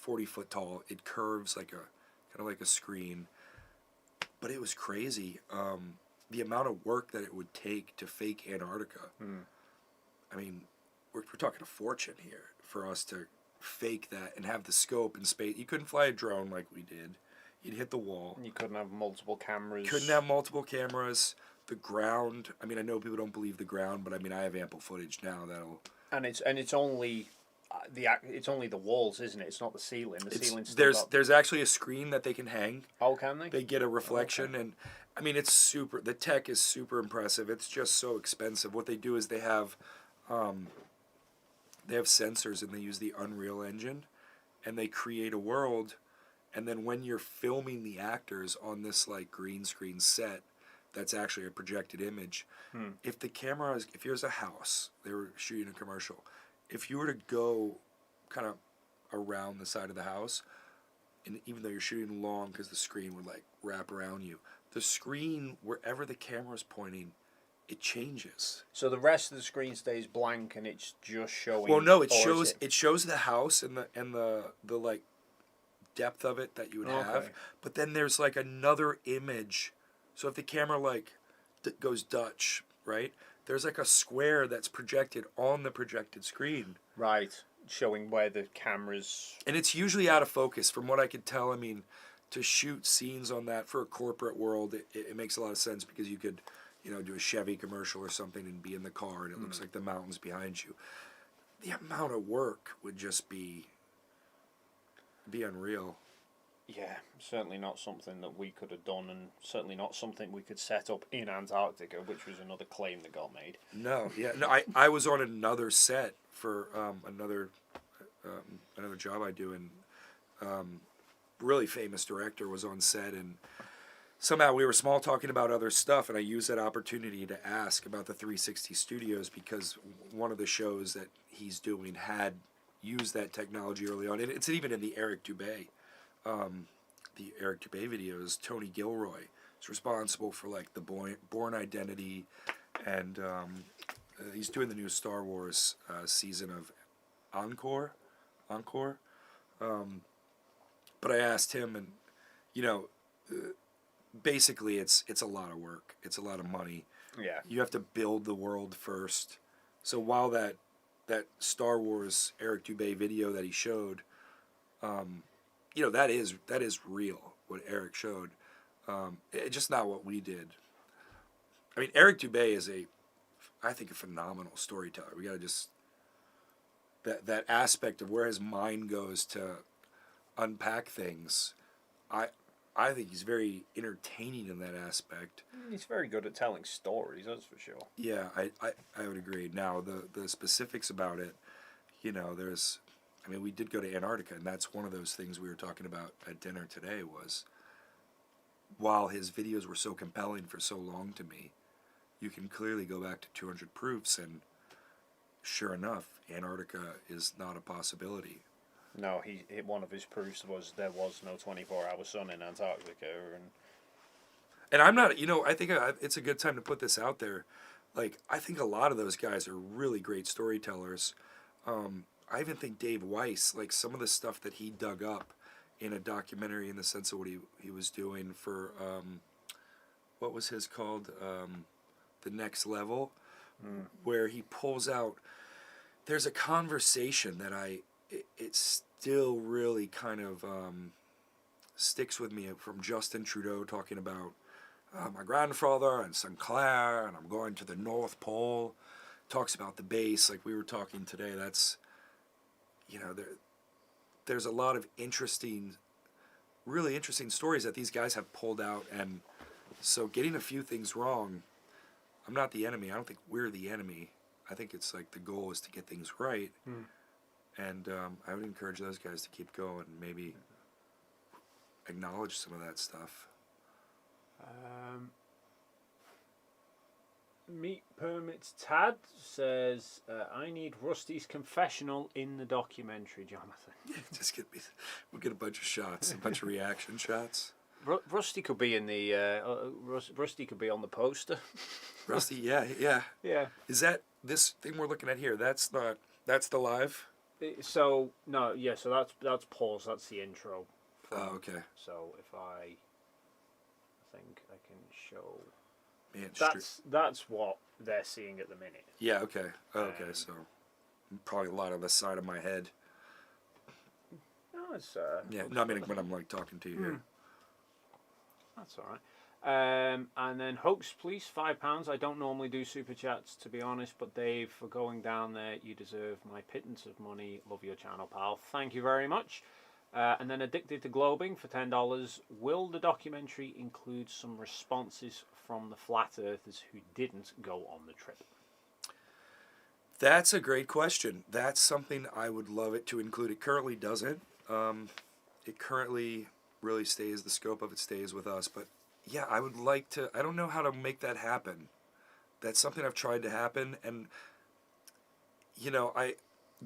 40-foot tall. It curves kind of like a screen. But it was crazy. The amount of work that it would take to fake Antarctica. I mean, we're talking a fortune here for us to fake that and have the scope and space. You couldn't fly a drone like we did. You'd hit the wall. You couldn't have multiple cameras. Couldn't have multiple cameras. The ground. I mean, I know people don't believe the ground, but I mean, I have ample footage now that'll. And it's only the walls, isn't it? It's not the ceiling. The ceiling's there's actually a screen that they can hang. Oh, can they? They get a reflection, and I mean, it's super. The tech is super impressive. It's just so expensive. What they do is they have sensors, and they use the Unreal Engine, and they create a world, and then when you're filming the actors on this like green screen set, that's actually a projected image. If here's a house, they were shooting a commercial. If you were to go kind of around the side of the house, and even though you're shooting long because the screen would like wrap around you, the screen, wherever the camera's pointing, it changes. So the rest of the screen stays blank and it's just showing. Well, no, it shows the house and the like depth of it that you would have, but then there's like another image. So if the camera like goes Dutch, right? There's like a square that's projected on the projected screen. Right, showing where the camera's. And it's usually out of focus, from what I could tell. I mean, to shoot scenes on that for a corporate world, it makes a lot of sense because you could, do a Chevy commercial or something and be in the car and it looks like the mountains behind you. The amount of work would just be unreal. Yeah, certainly not something that we could have done, and certainly not something we could set up in Antarctica, which was another claim that got made. No, I was on another set for another job I do, and really famous director was on set, and somehow we were small talking about other stuff, and I used that opportunity to ask about the 360 studios because one of the shows that he's doing had used that technology early on, and it's even in the Eric Dubé. The Eric Dubé videos. Tony Gilroy is responsible for like the Born Identity, and he's doing the new Star Wars season of Encore. But I asked him, and basically it's a lot of work. It's a lot of money. Yeah. You have to build the world first. So while that Star Wars Eric Dubé video that he showed, that is real, what Eric showed. It's just not what we did. I mean, Eric Dubé is I think, a phenomenal storyteller. We got to just, that aspect of where his mind goes to unpack things, I think he's very entertaining in that aspect. He's very good at telling stories, that's for sure. Yeah, I would agree. Now, the specifics about it, we did go to Antarctica, and that's one of those things we were talking about at dinner today was, while his videos were so compelling for so long to me, you can clearly go back to 200 proofs, and sure enough, Antarctica is not a possibility. No, one of his proofs was there was no 24-hour sun in Antarctica, and I'm not, I think it's a good time to put this out there. Like, I think a lot of those guys are really great storytellers. I even think Dave Weiss, like some of the stuff that he dug up in a documentary, in the sense of what he was doing for, what was his called? The Next Level, where he pulls out, there's a conversation that it still really kind of sticks with me, from Justin Trudeau talking about my grandfather and Sinclair, and I'm going to the North Pole. Talks about the base, like we were talking today. That's, there's a lot of really interesting stories that these guys have pulled out, and so getting a few things wrong, I'm not the enemy. I don't think we're the enemy. I think it's like the goal is to get things right, and I would encourage those guys to keep going and maybe acknowledge some of that stuff. Meat Permits Tad says, I need Rusty's confessional in the documentary, Jonathan. Just we'll get a bunch of shots, a bunch of reaction shots. Rusty could be in the Rusty could be on the poster. Rusty, yeah. Yeah. Is that this thing we're looking at here? That's the live. So no, yeah. So that's pause. That's the intro. Oh, okay. So if I think I can show. Man, that's what they're seeing at the minute. Yeah. Okay. Oh, okay. So probably a lot on the side of my head. No, it's yeah. No, I mean when I'm like talking to you here. That's all right. And then Hoax Police, £5. I don't normally do super chats, to be honest, but Dave, for going down there, you deserve my pittance of money. Love your channel, pal. Thank you very much. And then Addicted to Globing for $10. Will the documentary include some responses from the flat earthers who didn't go on the trip? That's a great question. That's something I would love it to include. It currently doesn't. It currently really stays, the scope of it stays with us. But yeah, I would like to, I don't know how to make that happen. That's something I've tried to happen. And,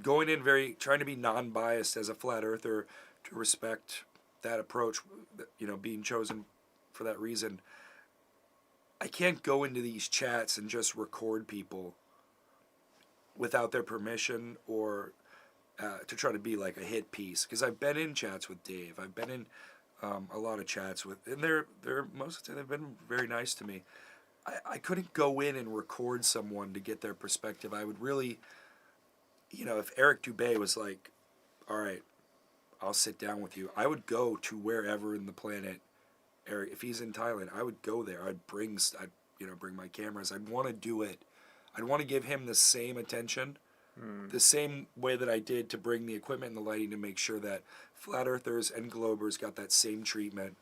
going in trying to be non-biased as a flat earther, to respect that approach, being chosen for that reason. I can't go into these chats and just record people without their permission or to try to be like a hit piece. Because I've been in chats with Dave. I've been in a lot of chats with, and they're most of the time they've been very nice to me. I couldn't go in and record someone to get their perspective. I would really, if Eric Dubé was like, all right, I'll sit down with you, I would go to wherever in the planet, Eric, if he's in Thailand, I would go there. I'd bring my cameras. I'd want to do it. I'd want to give him the same attention, the same way that I did to bring the equipment and the lighting to make sure that flat earthers and globers got that same treatment.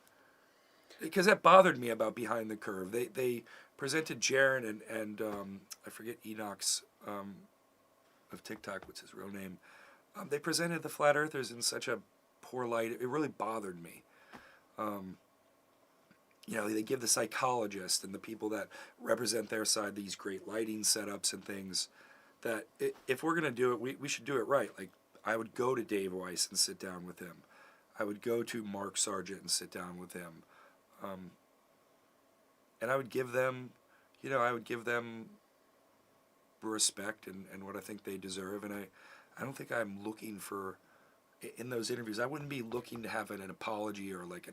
Because that bothered me about Behind the Curve. They presented Jaron and I forget Enoch's of TikTok, what's his real name. They presented the flat earthers in such a poor light. It really bothered me. They give the psychologist and the people that represent their side these great lighting setups and things that if we're going to do it, we should do it right. Like, I would go to Dave Weiss and sit down with him. I would go to Mark Sargent and sit down with him. And I would give them, respect and what I think they deserve. And I don't think I'm looking for, in those interviews, I wouldn't be looking to have an apology or like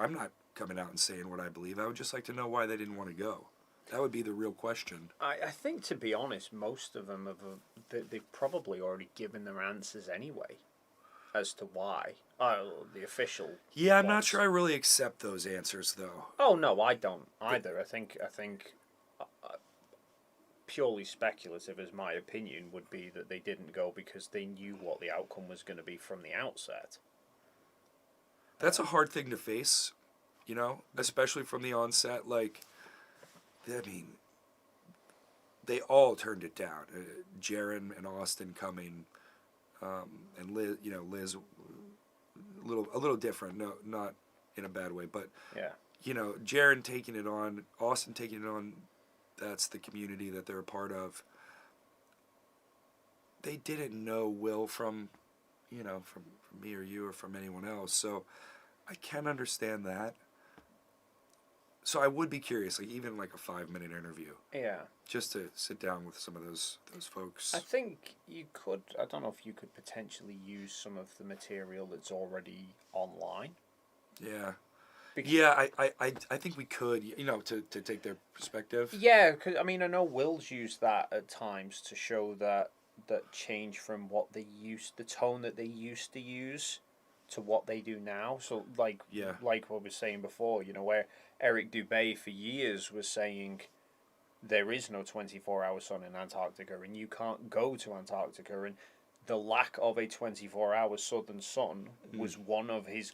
I'm not coming out and saying what I believe. I would just like to know why they didn't want to go. That would be the real question. I think, to be honest, most of them they've probably already given their answers anyway as to why. The official. Yeah, I'm not sure I really accept those answers, though. Oh no, I don't either. I think purely speculative, as my opinion, would be that they didn't go because they knew what the outcome was going to be from the outset. That's a hard thing to face, especially from the onset. Like, I mean, they all turned it down. Jaron and Austin coming, and Liz, Liz, a little different. No, not in a bad way, but yeah, Jaron taking it on, Austin taking it on. That's the community that they're a part of. They didn't know Will from me or you or from anyone else. So I can understand that. So I would be curious, like even like a 5-minute interview. Yeah. Just to sit down with some of those folks. I think you could. I don't know if you could potentially use some of the material that's already online. Yeah. Yeah, I think we could, to take their perspective. Yeah, because I know Will's used that at times to show that change from what the tone that they used to use to what they do now. So like what we were saying before, where Eric Dubé for years was saying there is no 24-hour sun in Antarctica, and you can't go to Antarctica, and the lack of a 24-hour southern sun was one of his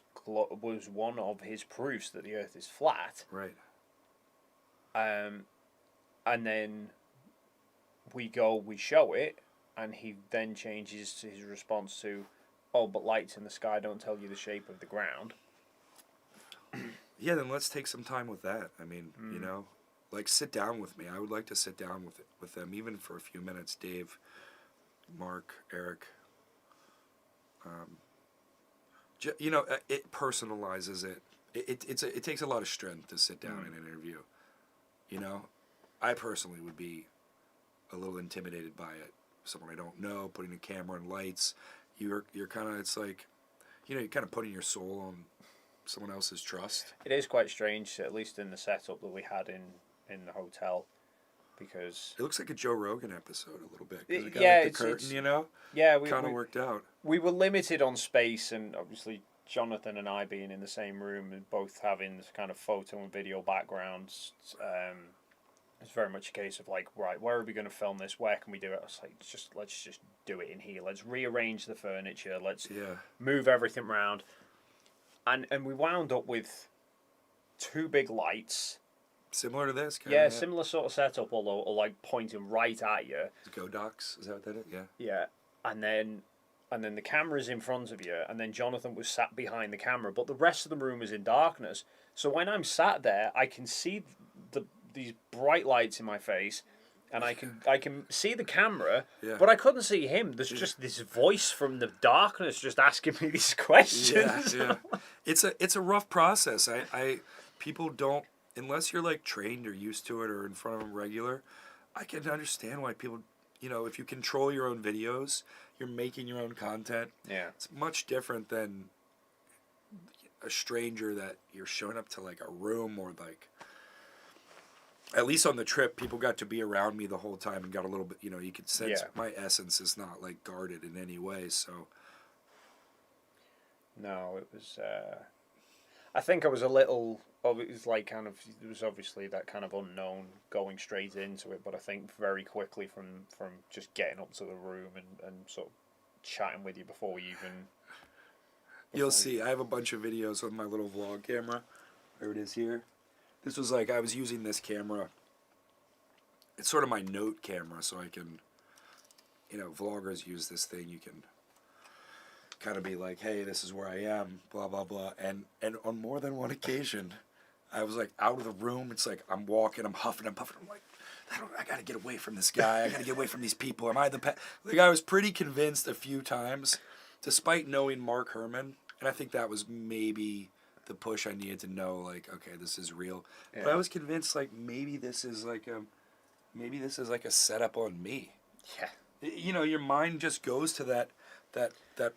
proofs that the Earth is flat. Right. And then we show it, and he then changes his response to, "Oh, but lights in the sky don't tell you the shape of the ground." Yeah, then let's take some time with that. I mean, you know, like sit down with me. I would like to sit down with them, even for a few minutes. Dave, Mark, Eric. You know, it personalizes it. It takes a lot of strength to sit down in an interview. You know, I personally would be a little intimidated by it. Someone I don't know, putting a camera and lights. You're kind of, it's like, you know, you're kind of putting your soul on someone else's trust. It is quite strange, at least in the setup that we had in the hotel, because It looks like a Joe Rogan episode a little bit. 'Cause it got yeah, like the curtain, you know. Yeah, Kind of worked out. We were limited on space, and obviously Jonathan and I being in the same room and both having this kind of photo and video backgrounds. It's very much a case of like, right, where are we going to film this? Where can we do it? It's like, let's just do it in here. Let's rearrange the furniture. Let's move everything around. And we wound up with 2 big lights. Similar to this, Yeah, similar sort of setup, although like pointing right at you. Godox, is that what that is? Yeah. Yeah, and then the camera's in front of you, and then Jonathan was sat behind the camera, but the rest of the room is in darkness. So when I'm sat there, I can see these bright lights in my face, and I can see the camera, but I couldn't see him. There's just this voice from the darkness just asking me these questions. Yeah. It's a rough process. People don't, unless you're like trained or used to it or in front of them regular. I can understand why people, you know, if you control your own videos, you're making your own content. Yeah, it's much different than a stranger that you're showing up to like a room, or like, at least on the trip, people got to be around me the whole time and got a little bit, you know, you could sense my essence is not like guarded in any way. So no, it was. I think I was a little. It was like kind of. There was obviously that kind of unknown going straight into it, but I think very quickly from just getting up to the room and sort of chatting with you before we even. You'll see. I have a bunch of videos with my little vlog camera. There it is here. This was like, I was using this camera. It's sort of my note camera, so I can, you know, vloggers use this thing. You can kind of be like, hey, this is where I am, blah, blah, blah. And on more than one occasion, I was like out of the room. It's like I'm walking, I'm huffing, I'm puffing. I'm like, I got to get away from this guy. I got to get away from these people. Am I the pet? Like, I was pretty convinced a few times, despite knowing Mark Herman. And I think that was maybe the push I needed to know, like, okay, this is real. Yeah. But I was convinced, like, maybe this is like a setup on me. Yeah. You know, your mind just goes to that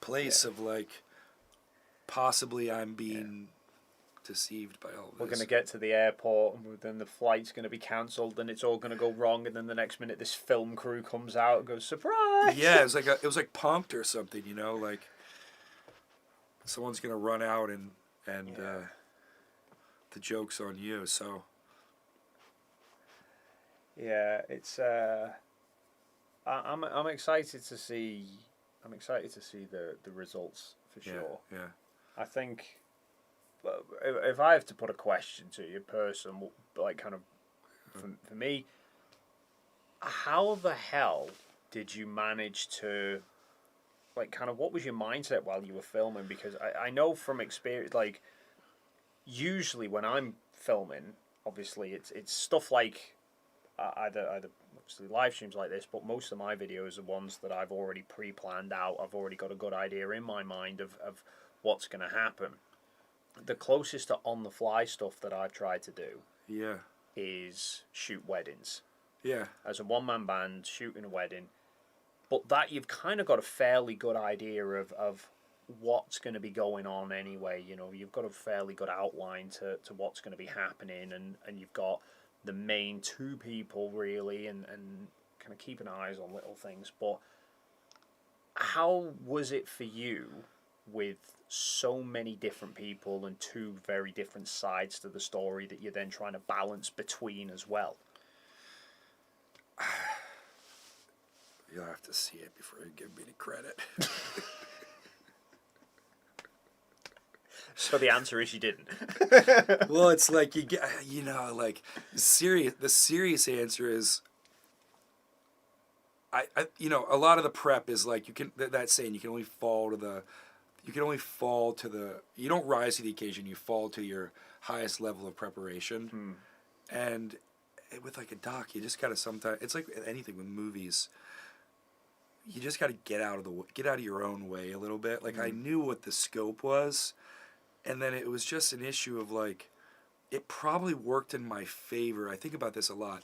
place of like, possibly I'm being deceived by all this. We're going to get to the airport, and then the flight's going to be cancelled, and it's all going to go wrong, and then the next minute this film crew comes out and goes, surprise! Yeah, it was like Punk'd or something, you know, like someone's going to run out and the joke's on you. So yeah, it's I'm excited to see the results for sure. Yeah. I think if I have to put a question to you, person, like kind of for me, how the hell did you manage to, like, kind of, what was your mindset while you were filming? Because I know from experience, like, usually when I'm filming, obviously it's stuff like either obviously live streams like this, but most of my videos are ones that I've already pre-planned out. I've already got a good idea in my mind of what's going to happen. The closest to on-the-fly stuff that I've tried to do is shoot weddings. Yeah. As a one-man band, shooting a wedding. But that you've kind of got a fairly good idea of what's going to be going on anyway. You know, you've got a fairly good outline to what's going to be happening, and you've got the main 2 people really, and kind of keeping eyes on little things. But how was it for you with so many different people and two very different sides to the story that you're then trying to balance between as well? You'll have to see it before you give me the credit. So the answer is you didn't. Well, it's like you get, like the serious answer is, a lot of the prep is like that saying you can only fall to the, you don't rise to the occasion, you fall to your highest level of preparation. And with like a doc, you just gotta sometimes, it's like anything with movies, you just gotta get out of your own way a little bit. Like I knew what the scope was, and then it was just an issue of like, it probably worked in my favor. I think about this a lot,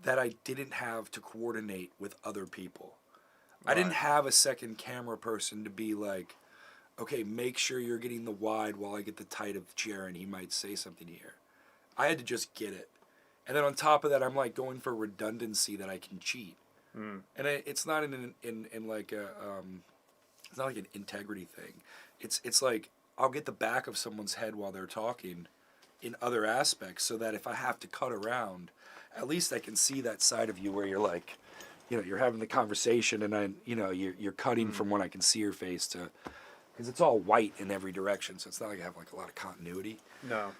that I didn't have to coordinate with other people. Right. I didn't have a second camera person to be like, okay, make sure you're getting the wide while I get the tight of the chair and he might say something here. I had to just get it. And then on top of that, I'm like going for redundancy that I can cheat. And it's not in like a, it's not like an integrity thing. It's like, I'll get the back of someone's head while they're talking in other aspects, so that if I have to cut around, at least I can see that side of you where you're like, you're having the conversation and you're cutting from when I can see your face to, because it's all white in every direction, so it's not like I have like a lot of continuity. No.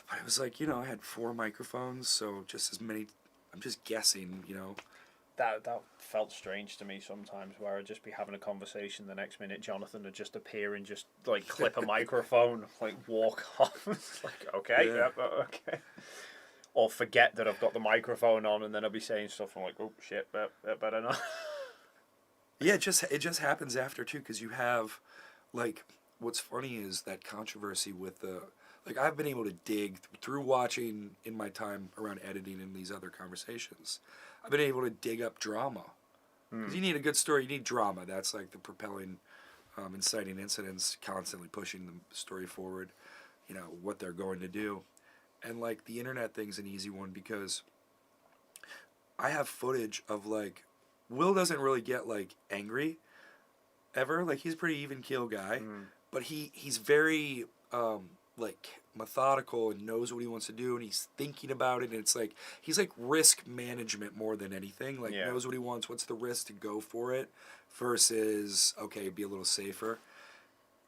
But it was like, I had 4 microphones, so just as many, I'm just guessing, That felt strange to me sometimes, where I'd just be having a conversation, the next minute Jonathan would just appear and just like clip a microphone, like walk off. It's like, okay, Yeah. okay. Or forget that I've got the microphone on, and then I'll be saying stuff. I'm like, oh shit, better not. Yeah, it just happens after too, because you have, like, what's funny is that controversy with the, like, I've been able to dig through watching in my time around editing and these other conversations. I've been able to dig up drama. Because you need a good story, you need drama. That's like the propelling, inciting incidents, constantly pushing the story forward, what they're going to do. And like the internet thing's an easy one, because I have footage of like, Will doesn't really get like angry ever. Like he's a pretty even keel guy, but he's very like methodical and knows what he wants to do, and he's thinking about it, and it's like he's like risk management more than anything. Like knows what he wants, what's the risk to go for it versus okay, be a little safer.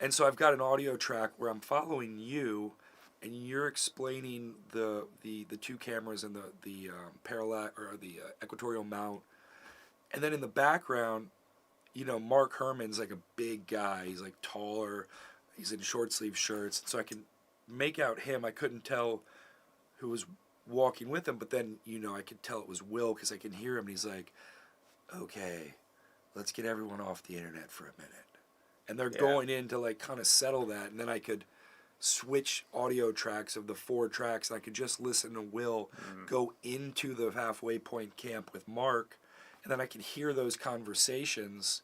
And so I've got an audio track where I'm following you, and you're explaining the 2 cameras and the parallax or the equatorial mount, and then in the background, Mark Herman's like a big guy. He's like taller. He's in short sleeve shirts, so I can make out him. I couldn't tell who was walking with him, but then I could tell it was Will because I can hear him. And he's like, "Okay, let's get everyone off the internet for a minute," and they're going in to like kind of settle that, and then I could switch audio tracks of the 4 tracks, and I could just listen to Will go into the halfway point camp with Mark, and then I could hear those conversations,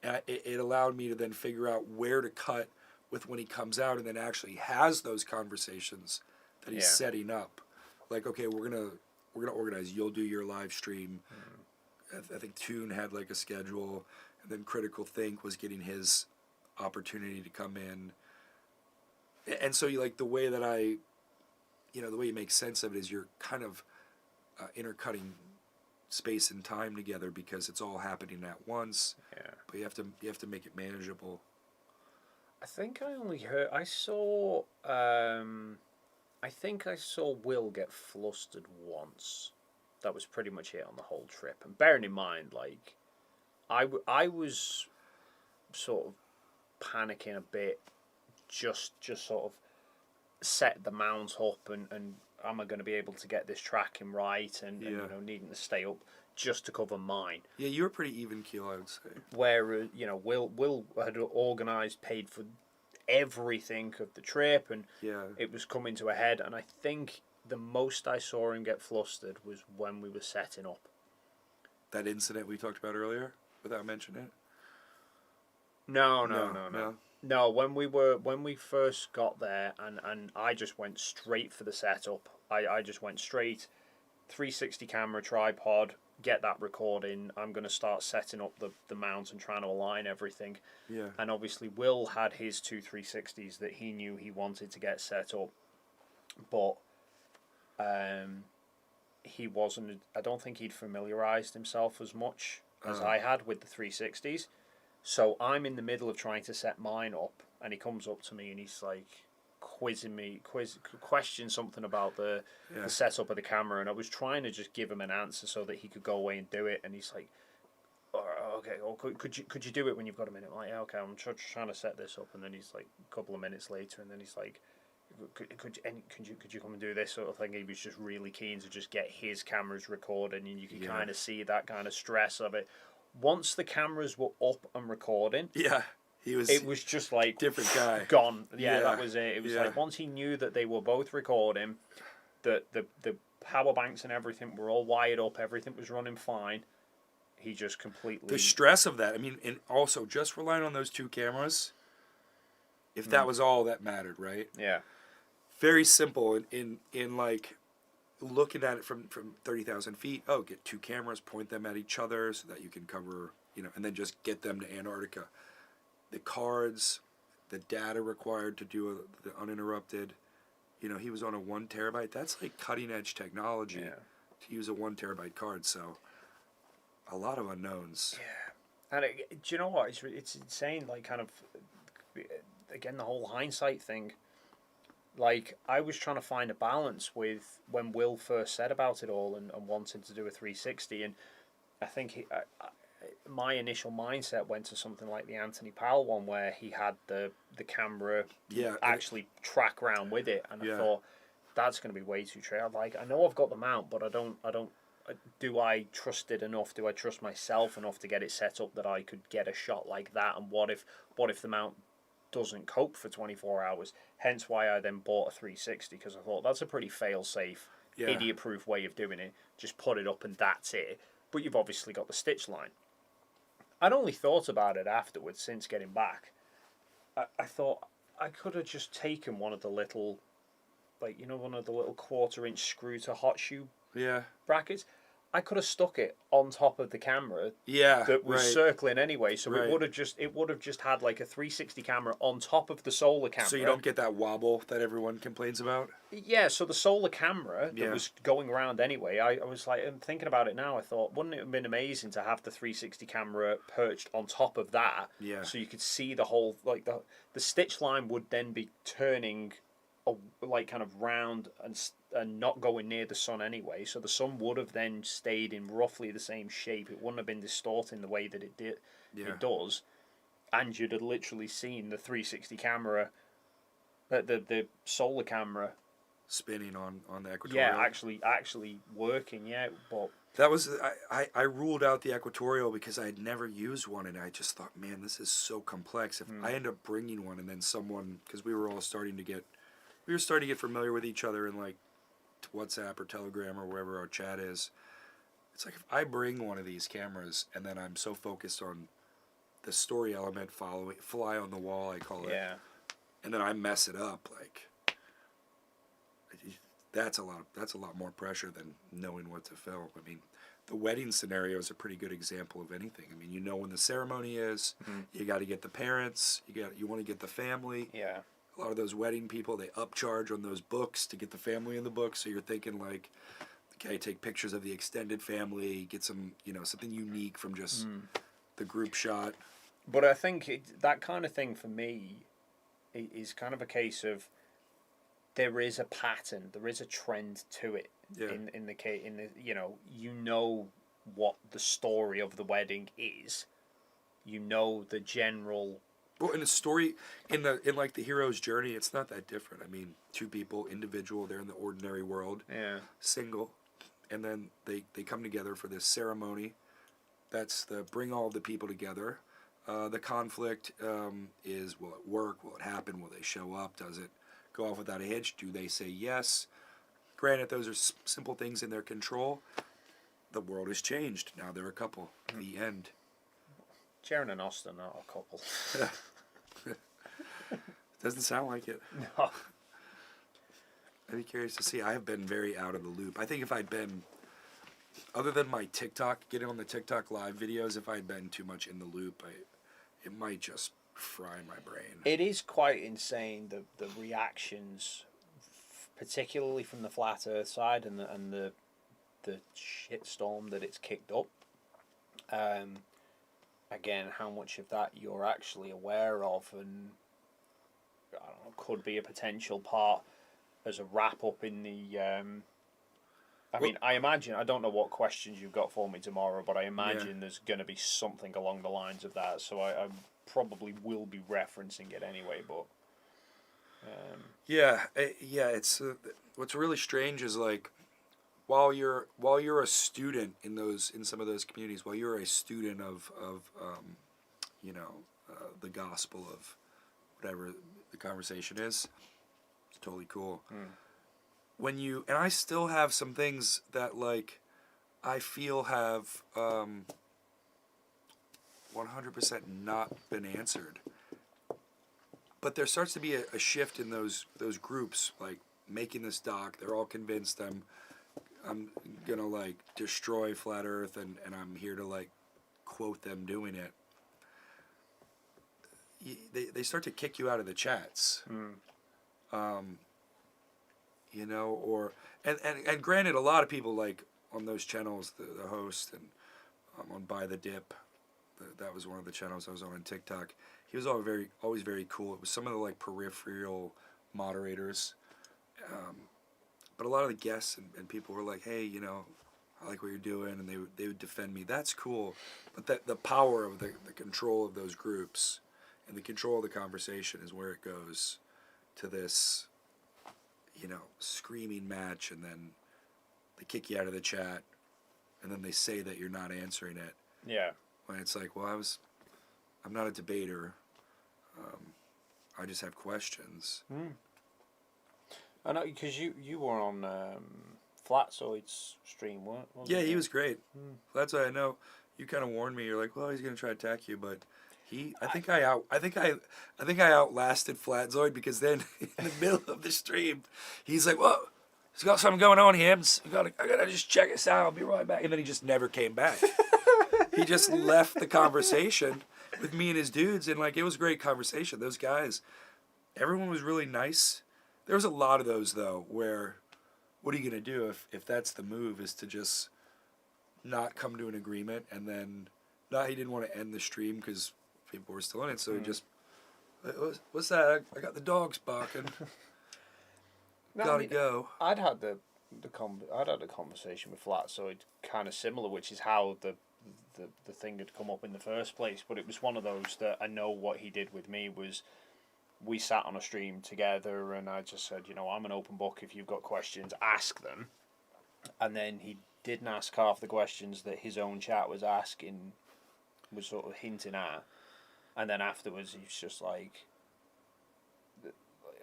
and it allowed me to then figure out where to cut with when he comes out and then actually has those conversations that he's setting up. Like, okay, we're gonna organize. You'll do your live stream. I think Toon had like a schedule, and then Critical Think was getting his opportunity to come in. And so you like the way that the way you make sense of it is you're kind of intercutting space and time together because it's all happening at once. Yeah. But you have to make it manageable. I think I saw Will get flustered once. That was pretty much it on the whole trip. And bearing in mind, like, I was sort of panicking a bit, just sort of set the mount up and am I going to be able to get this tracking right and needing to stay up just to cover mine. Yeah, you were pretty even keel, I would say. Where Will had organised, paid for everything of the trip, and it was coming to a head. And I think the most I saw him get flustered was when we were setting up. That incident we talked about earlier, without mentioning it. No, when we first got there, and I just went straight for the setup. I just went straight, 360 camera tripod, get that recording. I'm going to start setting up the mount and trying to align everything. Yeah. And obviously, Will had his two 360s that he knew he wanted to get set up, but he wasn't. I don't think he'd familiarized himself as much as I had with the 360s. So I'm in the middle of trying to set mine up, and he comes up to me and he's like question something about the setup of the camera, and I was trying to just give him an answer so that he could go away and do it, and he's like, oh, okay, well, could you do it when you've got a minute? I'm like, yeah, okay, I'm trying to set this up, and then he's like, a couple of minutes later, and then he's like, could you come and do this sort of thing? He was just really keen to just get his cameras recording, and you could kind of see that kind of stress of it. Once the cameras were up and recording, it was just like different guy gone. Yeah, that was it. It was like once he knew that they were both recording, that the power banks and everything were all wired up, everything was running fine. He just completely the stress of that. I mean, and also just relying on those two cameras. If that was all that mattered, right? Yeah. Very simple in like looking at it from 30,000 feet. Oh, get two cameras, point them at each other so that you can cover, and then just get them to Antarctica. The cards, the data required to do the uninterrupted. He was on a 1 terabyte. That's like cutting edge technology to use a 1 terabyte card. So a lot of unknowns. Yeah. And do you know what? It's insane. Like, kind of, again, the whole hindsight thing. Like, I was trying to find a balance with when Will first said about it all and wanted to do a 360. And I think my initial mindset went to something like the Anthony Powell one, where he had the camera actually track round with it. And I thought, that's going to be way too tricky. Like, I know I've got the mount, but I don't. Do I trust it enough? Do I trust myself enough to get it set up that I could get a shot like that? And what if the mount doesn't cope for 24 hours? Hence why I then bought a 360, because I thought that's a pretty fail-safe, idiot-proof way of doing it. Just put it up and that's it. But you've obviously got the stitch line. I'd only thought about it afterwards since getting back. I thought I could have just taken one of the little, one of the little 1/4-inch screw to hot shoe brackets. I could have stuck it on top of the camera that was circling anyway, so it would have just had like a 360 camera on top of the solar camera. So you don't get that wobble that everyone complains about? Yeah, so the solar camera that was going around anyway, I was like, I'm thinking about it now, I thought, wouldn't it have been amazing to have the 360 camera perched on top of that? Yeah. So you could see the whole, like the stitch line would then be turning kind of round and not going near the sun anyway, so the sun would have then stayed in roughly the same shape. It wouldn't have been distorting the way that it does, and you'd have literally seen the 360 camera, the solar camera spinning on the equatorial. Yeah, actually working. Yeah, but that was I ruled out the equatorial because I had never used one, and I just thought, man, this is so complex. If I end up bringing one, and then someone, because we were starting to get familiar with each other in like WhatsApp or Telegram or wherever our chat is. It's like if I bring one of these cameras and then I'm so focused on the story element, fly on the wall, I call it, and then I mess it up, like that's a lot more pressure than knowing what to film. I mean, the wedding scenario is a pretty good example of anything. I mean, when the ceremony is, you got to get the parents, you want to get the family. Yeah. A lot of those wedding people, they upcharge on those books to get the family in the book. So you're thinking like, okay, take pictures of the extended family, get some, something unique from just the group shot. But I think that kind of thing for me is kind of a case of there is a pattern, there is a trend to it. Yeah. In the case, what the story of the wedding is. The general. Well, in a story, in like the hero's journey, it's not that different. I mean, two people, individual, they're in the ordinary world, single, and then they come together for this ceremony. That's the bring all the people together. The conflict is, will it work? Will it happen? Will they show up? Does it go off without a hitch? Do they say yes? Granted, those are simple things in their control. The world has changed. Now they're a couple. The end. Sharon and Austin are a couple. Doesn't sound like it. No. I'd be curious to see. I have been very out of the loop. I think if I'd been other than my TikTok, getting on the TikTok live videos, if I had been too much in the loop, it might just fry my brain. It is quite insane, the reactions, particularly from the flat Earth side and the shitstorm that it's kicked up. Again, how much of that you're actually aware of, and I don't know, could be a potential part as a wrap up in the. I mean, I imagine, I don't know what questions you've got for me tomorrow, but I imagine there's going to be something along the lines of that. So I probably will be referencing it anyway. But it's what's really strange is like while you're a student in some of those communities, while you're a student of the gospel of whatever the conversation is, it's totally cool. When you, and I still have some things that like I feel have 100% not been answered, but there starts to be a shift in those groups, like making this doc. They're all convinced I'm gonna like destroy flat Earth, and I'm here to like quote them doing it. They start to kick you out of the chats. Or and granted, a lot of people like on those channels, the host and on By the Dip, that was one of the channels I was on TikTok. He was always very cool. It was some of the like peripheral moderators, but a lot of the guests and people were like, hey, I like what you're doing, and they would defend me. That's cool, but the power of the control of those groups and the control of the conversation is where it goes to this screaming match, and then they kick you out of the chat, and then they say that you're not answering it. yeah, When it's like, well, I'm not a debater. I just have questions. I know, because you were on Flatzoid's stream, wasn't Yeah, you? he was great. That's why I know you kind of warned me. You're like, well, he's gonna try to attack you, but I think I outlasted Flatzoid, because then in the middle of the stream, he's like, "Whoa, he's got something going on here. I gotta just check this out. I'll be right back." And then he just never came back. He just left the conversation with me and his dudes, and like it was a great conversation. Those guys, everyone was really nice. There was a lot of those though, where what are you gonna do if that's the move, is to just not come to an agreement, and then he didn't want to end the stream because people were still in it, so he just, what's that? I got the dogs barking. Gotta go. I'd had the conversation with Flatzoid kind of similar, which is how the thing had come up in the first place. But it was one of those that I know what he did with me was, we sat on a stream together, and I just said, I'm an open book. If you've got questions, ask them. And then he didn't ask half the questions that his own chat was asking, was sort of hinting at. And then afterwards, he's just like,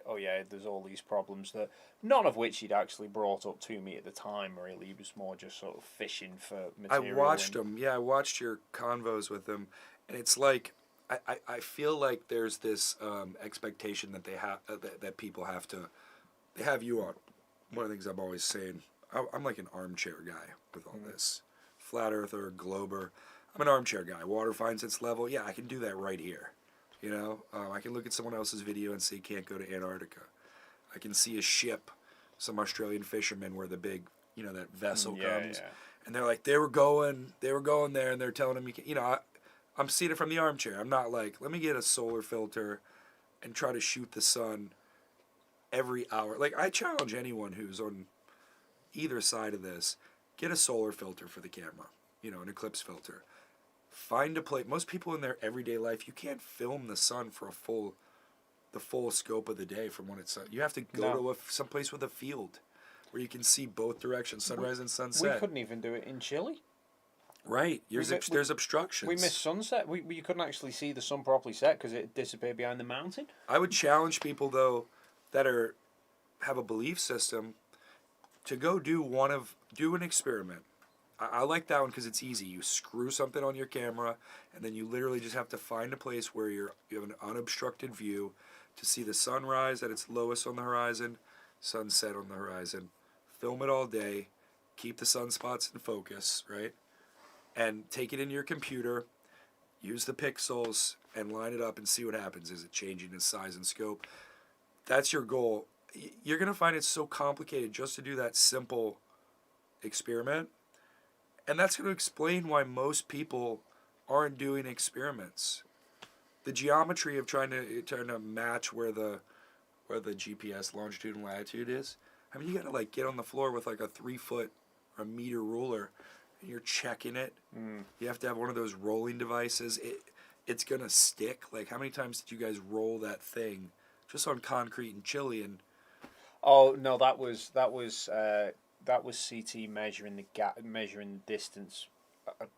oh yeah, there's all these problems that, none of which he'd actually brought up to me at the time, really. He was more just sort of fishing for material. I watched him. Yeah, I watched your convos with him, and it's like, I feel like there's this expectation that they have, that people have to, they have you on. One of the things I'm always saying, I'm like an armchair guy with all this. Flat earther, glober. I'm an armchair guy. Water finds its level. Yeah, I can do that right here. I can look at someone else's video and say can't go to Antarctica. I can see a ship, some Australian fishermen where the big, that vessel comes, and they're like, they were going there, and they're telling them you can, I'm seeing it from the armchair. I'm not like, let me get a solar filter and try to shoot the sun every hour. Like, I challenge anyone who's on either side of this, get a solar filter for the camera, an eclipse filter. Find a place. Most people in their everyday life, you can't film the sun for the full scope of the day from when it's. You have to go to someplace with a field where you can see both directions, sunrise and sunset. We couldn't even do it in Chile. Right. There's obstructions. We missed sunset. You couldn't actually see the sun properly set because it disappeared behind the mountain. I would challenge people though that have a belief system to go do an experiment. I like that one because it's easy. You screw something on your camera, and then you literally just have to find a place where you have an unobstructed view to see the sunrise at its lowest on the horizon, sunset on the horizon. Film it all day, keep the sunspots in focus, right? And take it into your computer, use the pixels, and line it up and see what happens. Is it changing in size and scope? That's your goal. You're going to find it so complicated just to do that simple experiment. And that's going to explain why most people aren't doing experiments. The geometry of trying to match where the GPS longitude and latitude is. I mean, you got to like get on the floor with like a 3-foot or a meter ruler, and you're checking it. You have to have one of those rolling devices. It's gonna stick. Like, how many times did you guys roll that thing just on concrete in Chile? And Oh no, that was CT measuring the gap, measuring the distance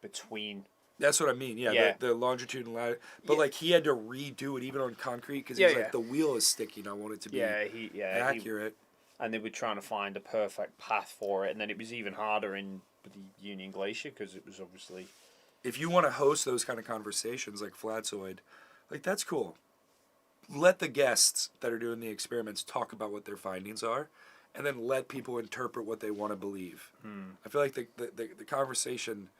between. that's what I mean. Yeah, Yeah. The longitude and latitude. But Yeah. like he had to redo it even on concrete because he's like, the wheel is sticking. I want it to be accurate. And they were trying to find a perfect path for it, and then it was even harder in the Union Glacier because it was obviously. If you want to host those kind of conversations like Flatzoid, like that's cool. Let the guests that are doing the experiments talk about what their findings are, and then let people interpret what they want to believe. I feel like the conversation,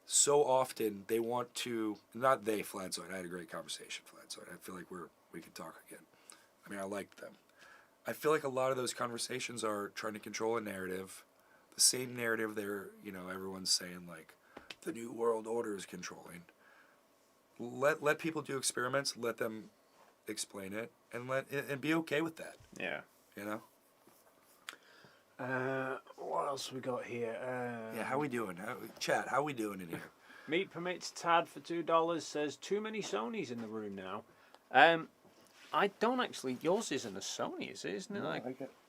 so often they want to, not they, Flatzoid. I had a great conversation, Flatzoid. I feel like we could talk again. I mean, I liked them. I feel like a lot of those conversations are trying to control a narrative, the same narrative everyone's saying like, the New World Order is controlling. Let people do experiments. Let them explain it, and be okay with that. Yeah. You know. What else we got here? Yeah, how we doing? Chat, how we doing in here? Meat permits Tad for $2 says too many Sonys in the room now. I don't actually. Yours isn't a Sony, is it? Isn't it? No,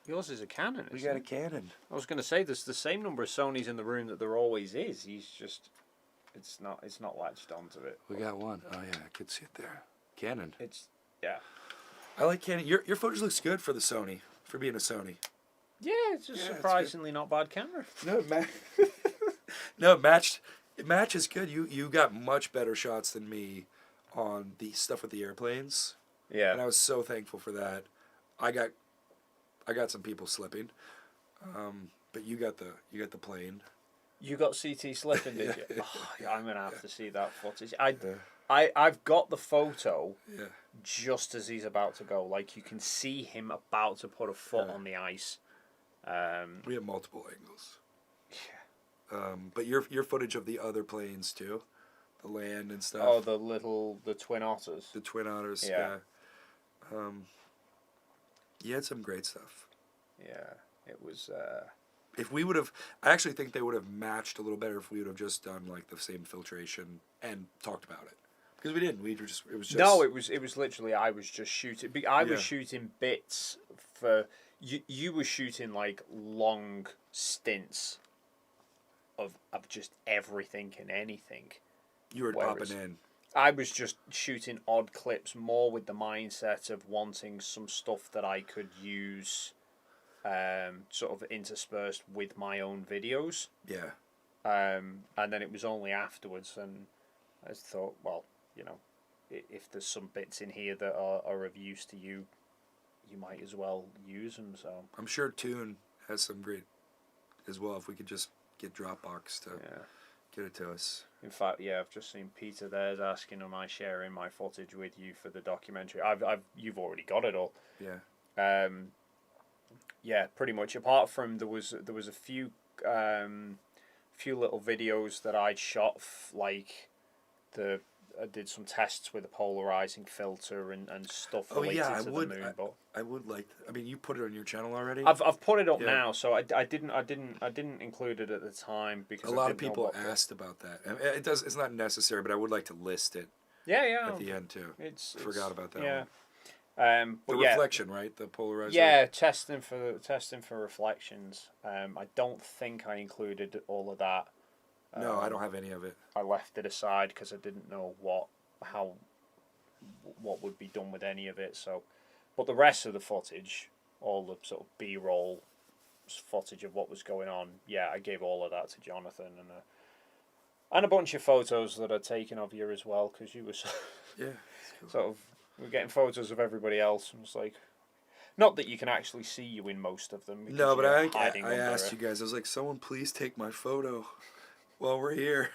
yours is a Canon. we isn't got a it? Canon. I was going to say there's the same number of Sonys in the room that there always is. He's just, it's not latched onto it. We got one. Oh yeah, I could see it there. Canon. Yeah. I like Canon. Your footage looks good for the Sony, for being a Sony. Yeah, it's a Yeah, it's surprisingly not bad camera. No, it matched. It matches good. You got much better shots than me on the stuff with the airplanes. Yeah. And I was so thankful for that. I got some people slipping, but you got the plane. You got CT slipping, did you? Oh, yeah, I'm gonna have to see that footage. Yeah. I've got the photo Yeah. just as he's about to go. Like you can see him about to put a foot on the ice. We have multiple angles. Yeah. But your footage of the other planes too, the land and stuff. Oh, the twin otters. The twin otters. Yeah. You had some great stuff. Yeah, it was. If we would have, I actually think they would have matched a little better if we would have just done like the same filtration and talked about it. Because we didn't. It was just. No, it was literally I was just shooting. I was Yeah. shooting bits for you. You were shooting like long stints of just everything and anything. You were Whereas- popping in. I was just shooting odd clips, more with the mindset of wanting some stuff that I could use, sort of interspersed with my own videos. Yeah. And then it was only afterwards, and I just thought, well, you know, if there's some bits in here that are of use to you, you might as well use them. So I'm sure Toon has some great as well. If we could just get Dropbox to get it to us. in fact, yeah, I've just seen Peter there's asking, am I sharing my footage with you for the documentary? You've already got it all. Yeah. Yeah, pretty much. Apart from there was a few little videos that I'd shot, like I did some tests with a polarizing filter and stuff related to the moon. But I would like. I mean, you put it on your channel already. I've put it up Yeah. now, so I didn't include it at the time because a lot of people asked about that. And it's not necessary, but I would like to list it Yeah. at the end too. Forgot about that. Yeah. One. But The reflection, right? The polarizer. Yeah, testing for reflections. I don't think I included all of that. No, I don't have any of it. I left it aside because I didn't know what would be done with any of it. So, but the rest of the footage, all the sort of B-roll footage of what was going on, yeah, I gave all of that to Jonathan and a bunch of photos that are taken of you as well because you were Yeah. sort of we're getting photos of everybody else and it's like Not that you can actually see you in most of them. No, but you're hiding I under asked you guys. I was like, someone please take my photo while we're here.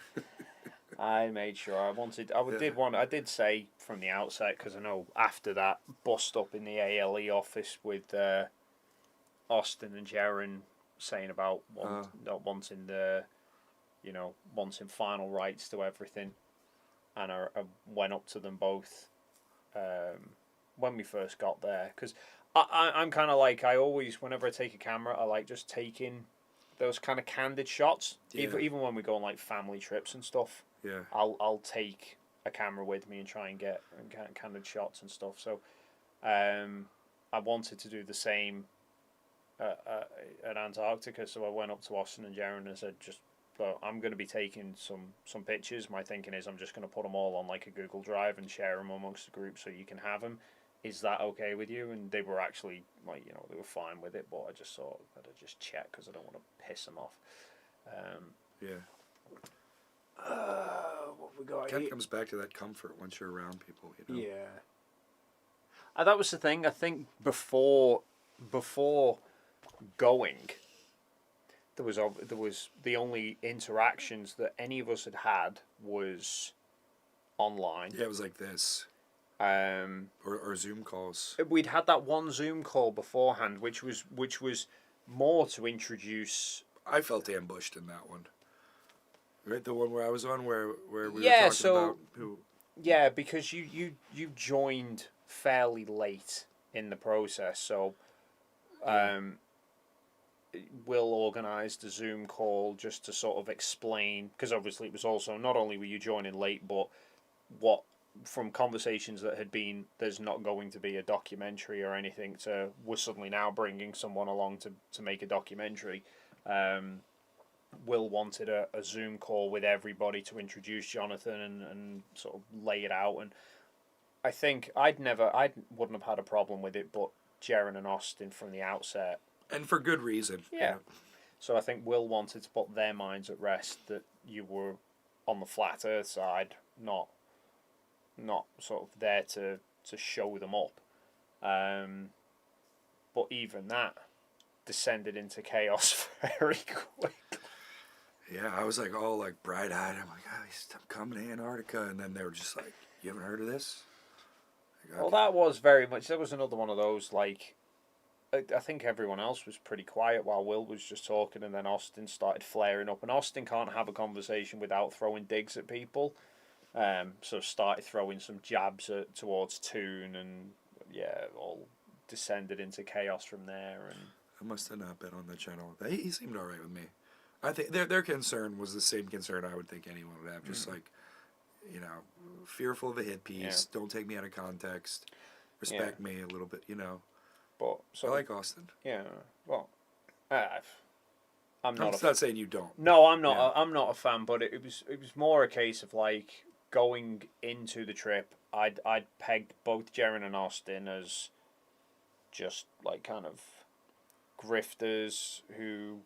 I made sure I did say from the outset, because I know after that bust up in the ALE office with Austin and Jaron saying about not wanting wanting final rights to everything, and I went up to them both when we first got there, because I'm kind of like, I always, whenever I take a camera, I like just taking those kind of candid shots, even when we go on like family trips and stuff. Yeah. I'll take a camera with me and try and get candid shots and stuff. So I wanted to do the same at Antarctica, so I went up to Austin and Jaron and said, I'm going to be taking some pictures. My thinking is I'm just going to put them all on like a Google Drive and share them amongst the group so you can have them. Is that okay with you? And they were actually like, they were fine with it, but I just thought I'd just check because I don't want to piss them off. Yeah. What we got? Kind of comes back to that comfort once you're around people, Yeah. That was the thing. I think before going, there was the only interactions that any of us had was online. Yeah, it was like this. Or Zoom calls. We'd had that one Zoom call beforehand, which was more to introduce. I felt ambushed in that one. Right, the one where I was on, where we were Yeah, talking about who. Yeah, because you joined fairly late in the process, so Will organised a Zoom call just to sort of explain, because obviously it was also, not only were you joining late, but what, from conversations that had been, there's not going to be a documentary or anything, to we're suddenly now bringing someone along to make a documentary. Will wanted a Zoom call with everybody to introduce Jonathan and sort of lay it out, and I think I wouldn't have had a problem with it, but Jaron and Austin from the outset, and for good reason. Yeah. So I think Will wanted to put their minds at rest that you were on the flat Earth side, not sort of there to show them up. But even that descended into chaos very quick. Yeah, I was like all like bright-eyed. I'm like, I'm coming to Antarctica, and then they were just like, "You haven't heard of this?" Like, well, that was very much. That was another one of those, like, I think everyone else was pretty quiet while Will was just talking, and then Austin started flaring up. And Austin can't have a conversation without throwing digs at people, so started throwing some jabs towards Toon, and all descended into chaos from there. And I must have not been on the channel. He seemed all right with me. I think their concern was the same concern I would think anyone would have. Just like, fearful of a hit piece. Yeah. Don't take me out of context. Respect me a little bit, But so I like Austin. Yeah. Well, I'm not saying you don't. No, I'm not. Yeah. I'm not a fan. But it was more a case of like going into the trip. I'd pegged both Jaron and Austin as just like kind of grifters who.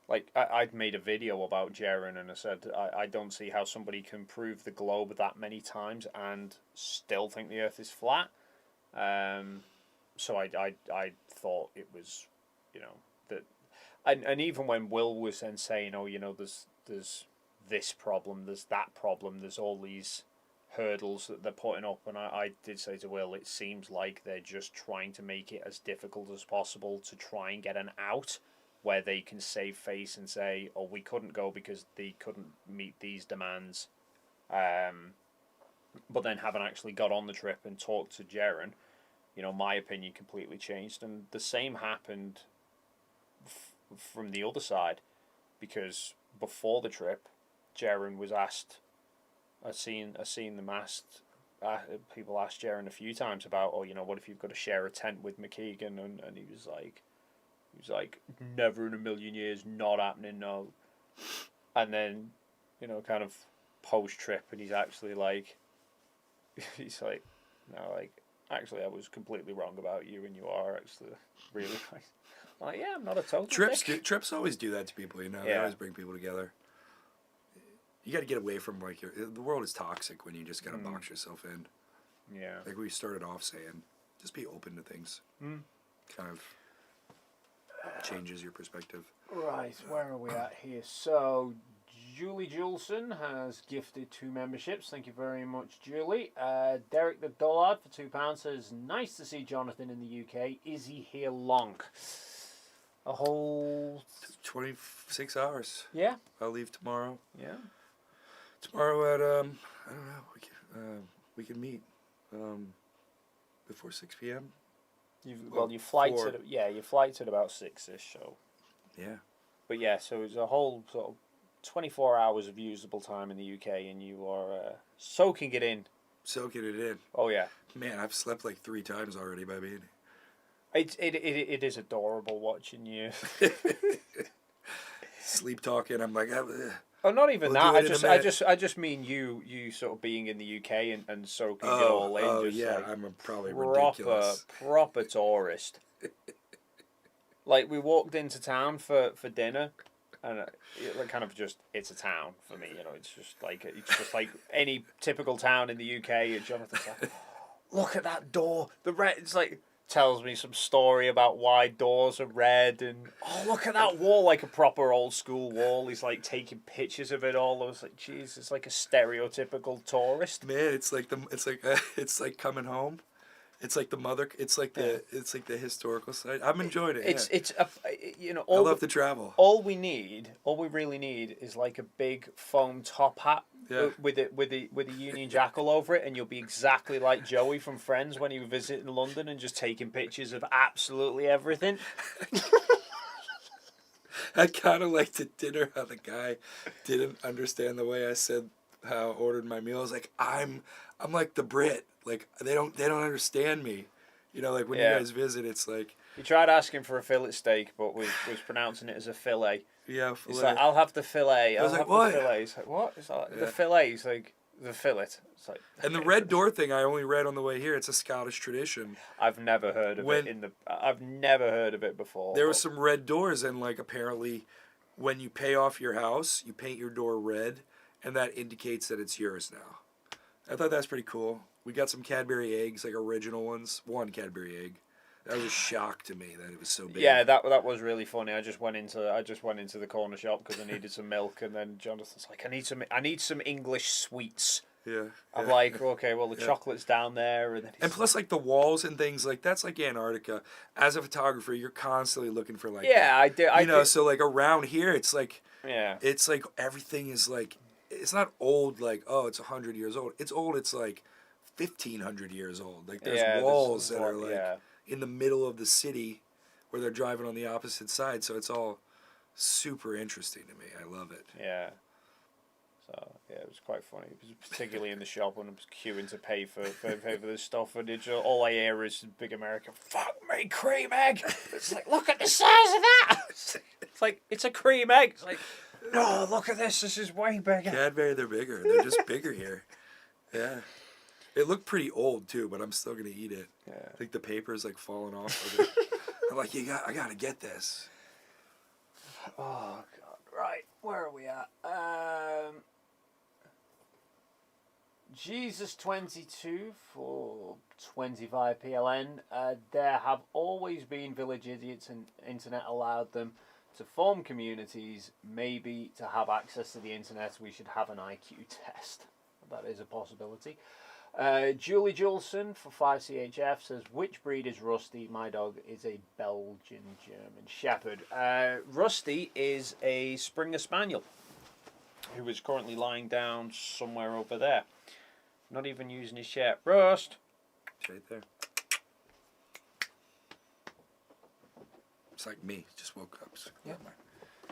Like, I'd made a video about Jaron, and I said, I don't see how somebody can prove the globe that many times and still think the Earth is flat. So I thought it was, that... And even when Will was then saying, there's this problem, there's that problem, there's all these hurdles that they're putting up, and I did say to Will, it seems like they're just trying to make it as difficult as possible to try and get an out, where they can save face and say, we couldn't go because they couldn't meet these demands. But then haven't actually got on the trip and talked to Jaron. My opinion completely changed. And the same happened from the other side. Because before the trip, Jaron was asked, I've seen them asked, people asked Jaron a few times about, what if you've got to share a tent with McKeegan? And he was like, never in a million years, not happening, no. And then, kind of post-trip, and he's actually like, no, like, actually, I was completely wrong about you, and you are actually really nice. I'm like, yeah, I'm not a total dick. Trips always do that to people, They always bring people together. You got to get away from, like, the world is toxic when you just got to box yourself in. Yeah. Like we started off saying, just be open to things. kind of changes your perspective. Right, where are we at here? So, Julie Julson has gifted 2 memberships. Thank you very much, Julie. Derek the Dullard for £2 says, nice to see Jonathan in the UK. Is he here long? A whole 26 hours. Yeah. I'll leave tomorrow. Yeah. Tomorrow at I don't know. We can meet before 6 p.m. Your flight's your flight's at about 6ish. So. Yeah. But yeah, so it's a whole sort of 24 hours of usable time in the UK, and you are soaking it in. Soaking it in. Oh yeah. Man, I've slept like 3 times already by being. It is adorable watching you. Sleep talking. I'm like. Oh, not even We'll that. I just mean you sort of being in the UK and soaking it all in. Oh just yeah, like I'm probably ridiculous. Proper tourist. Like we walked into town for dinner, and it kind of just it's a town for me. You know, it's just like any typical town in the UK. And Jonathan's like, look at that door. The red. It's like. Tells me some story about why doors are red, and look at that wall, like a proper old school wall. He's like taking pictures of it all. I was like, jeez, it's like a stereotypical tourist. Man, it's like coming home. It's like the mother. It's like the historical site. I'm enjoying it. I love to travel. All we really need is like a big foam top hat. Yeah. With a Union Jack all over it, and you'll be exactly like Joey from Friends when he was visiting London and just taking pictures of absolutely everything. I kind of liked at dinner how the guy didn't understand the way I said how I ordered my meal. I was like, I'm like the Brit. Like they don't understand me. You know, like when you guys visit, it's like. He tried asking for a fillet steak, but was pronouncing it as a fillet. Yeah, fillet. He's like, I'll have the fillet. I was like, what? The fillet. He's like, what? It's like, the fillet. He's like, the fillet. It's like. And the red door thing, I only read on the way here. It's a Scottish tradition. I've never heard of it I've never heard of it before. There were some red doors, and like apparently, when you pay off your house, you paint your door red, and that indicates that it's yours now. I thought that's pretty cool. We got some Cadbury eggs, like original ones. 1 Cadbury egg. That was a shock to me that it was so big. Yeah, that was really funny. I just went into the corner shop because I needed some milk, and then Jonathan's like, I need some English sweets. Yeah. I'm like, okay, well the chocolate's down there, and then plus like the walls and things like that's like Antarctica. As a photographer, you're constantly looking for like I do. So like around here, it's like it's like everything is like it's not old like it's 100 years old. It's old. It's like 1,500 years old. Like there's walls that are like. In the middle of the city where they're driving on the opposite side, so it's all super interesting to me. I love it. Yeah. So it was quite funny, particularly in the shop when I was queuing to pay for this stuff, and all I hear is big American, fuck me, cream egg. It's like, look at the size of that. It's like, it's a cream egg. It's like, no, look at this. This is way bigger. Cadbury, they're bigger. They're just bigger here. Yeah. It looked pretty old too, but I'm still gonna eat it. Yeah. I think the paper's like falling off of it. I'm like, I gotta get this. Oh God! Right, where are we at? Jesus22 for 25 PLN. There have always been village idiots, and internet allowed them to form communities. Maybe to have access to the internet, we should have an IQ test. That is a possibility. Julie Julson for 5CHF says, which breed is Rusty? My dog is a Belgian German Shepherd. Rusty is a Springer Spaniel who is currently lying down somewhere over there. Not even using his shirt. Rust! It's right there. It's like me. Just woke up. So come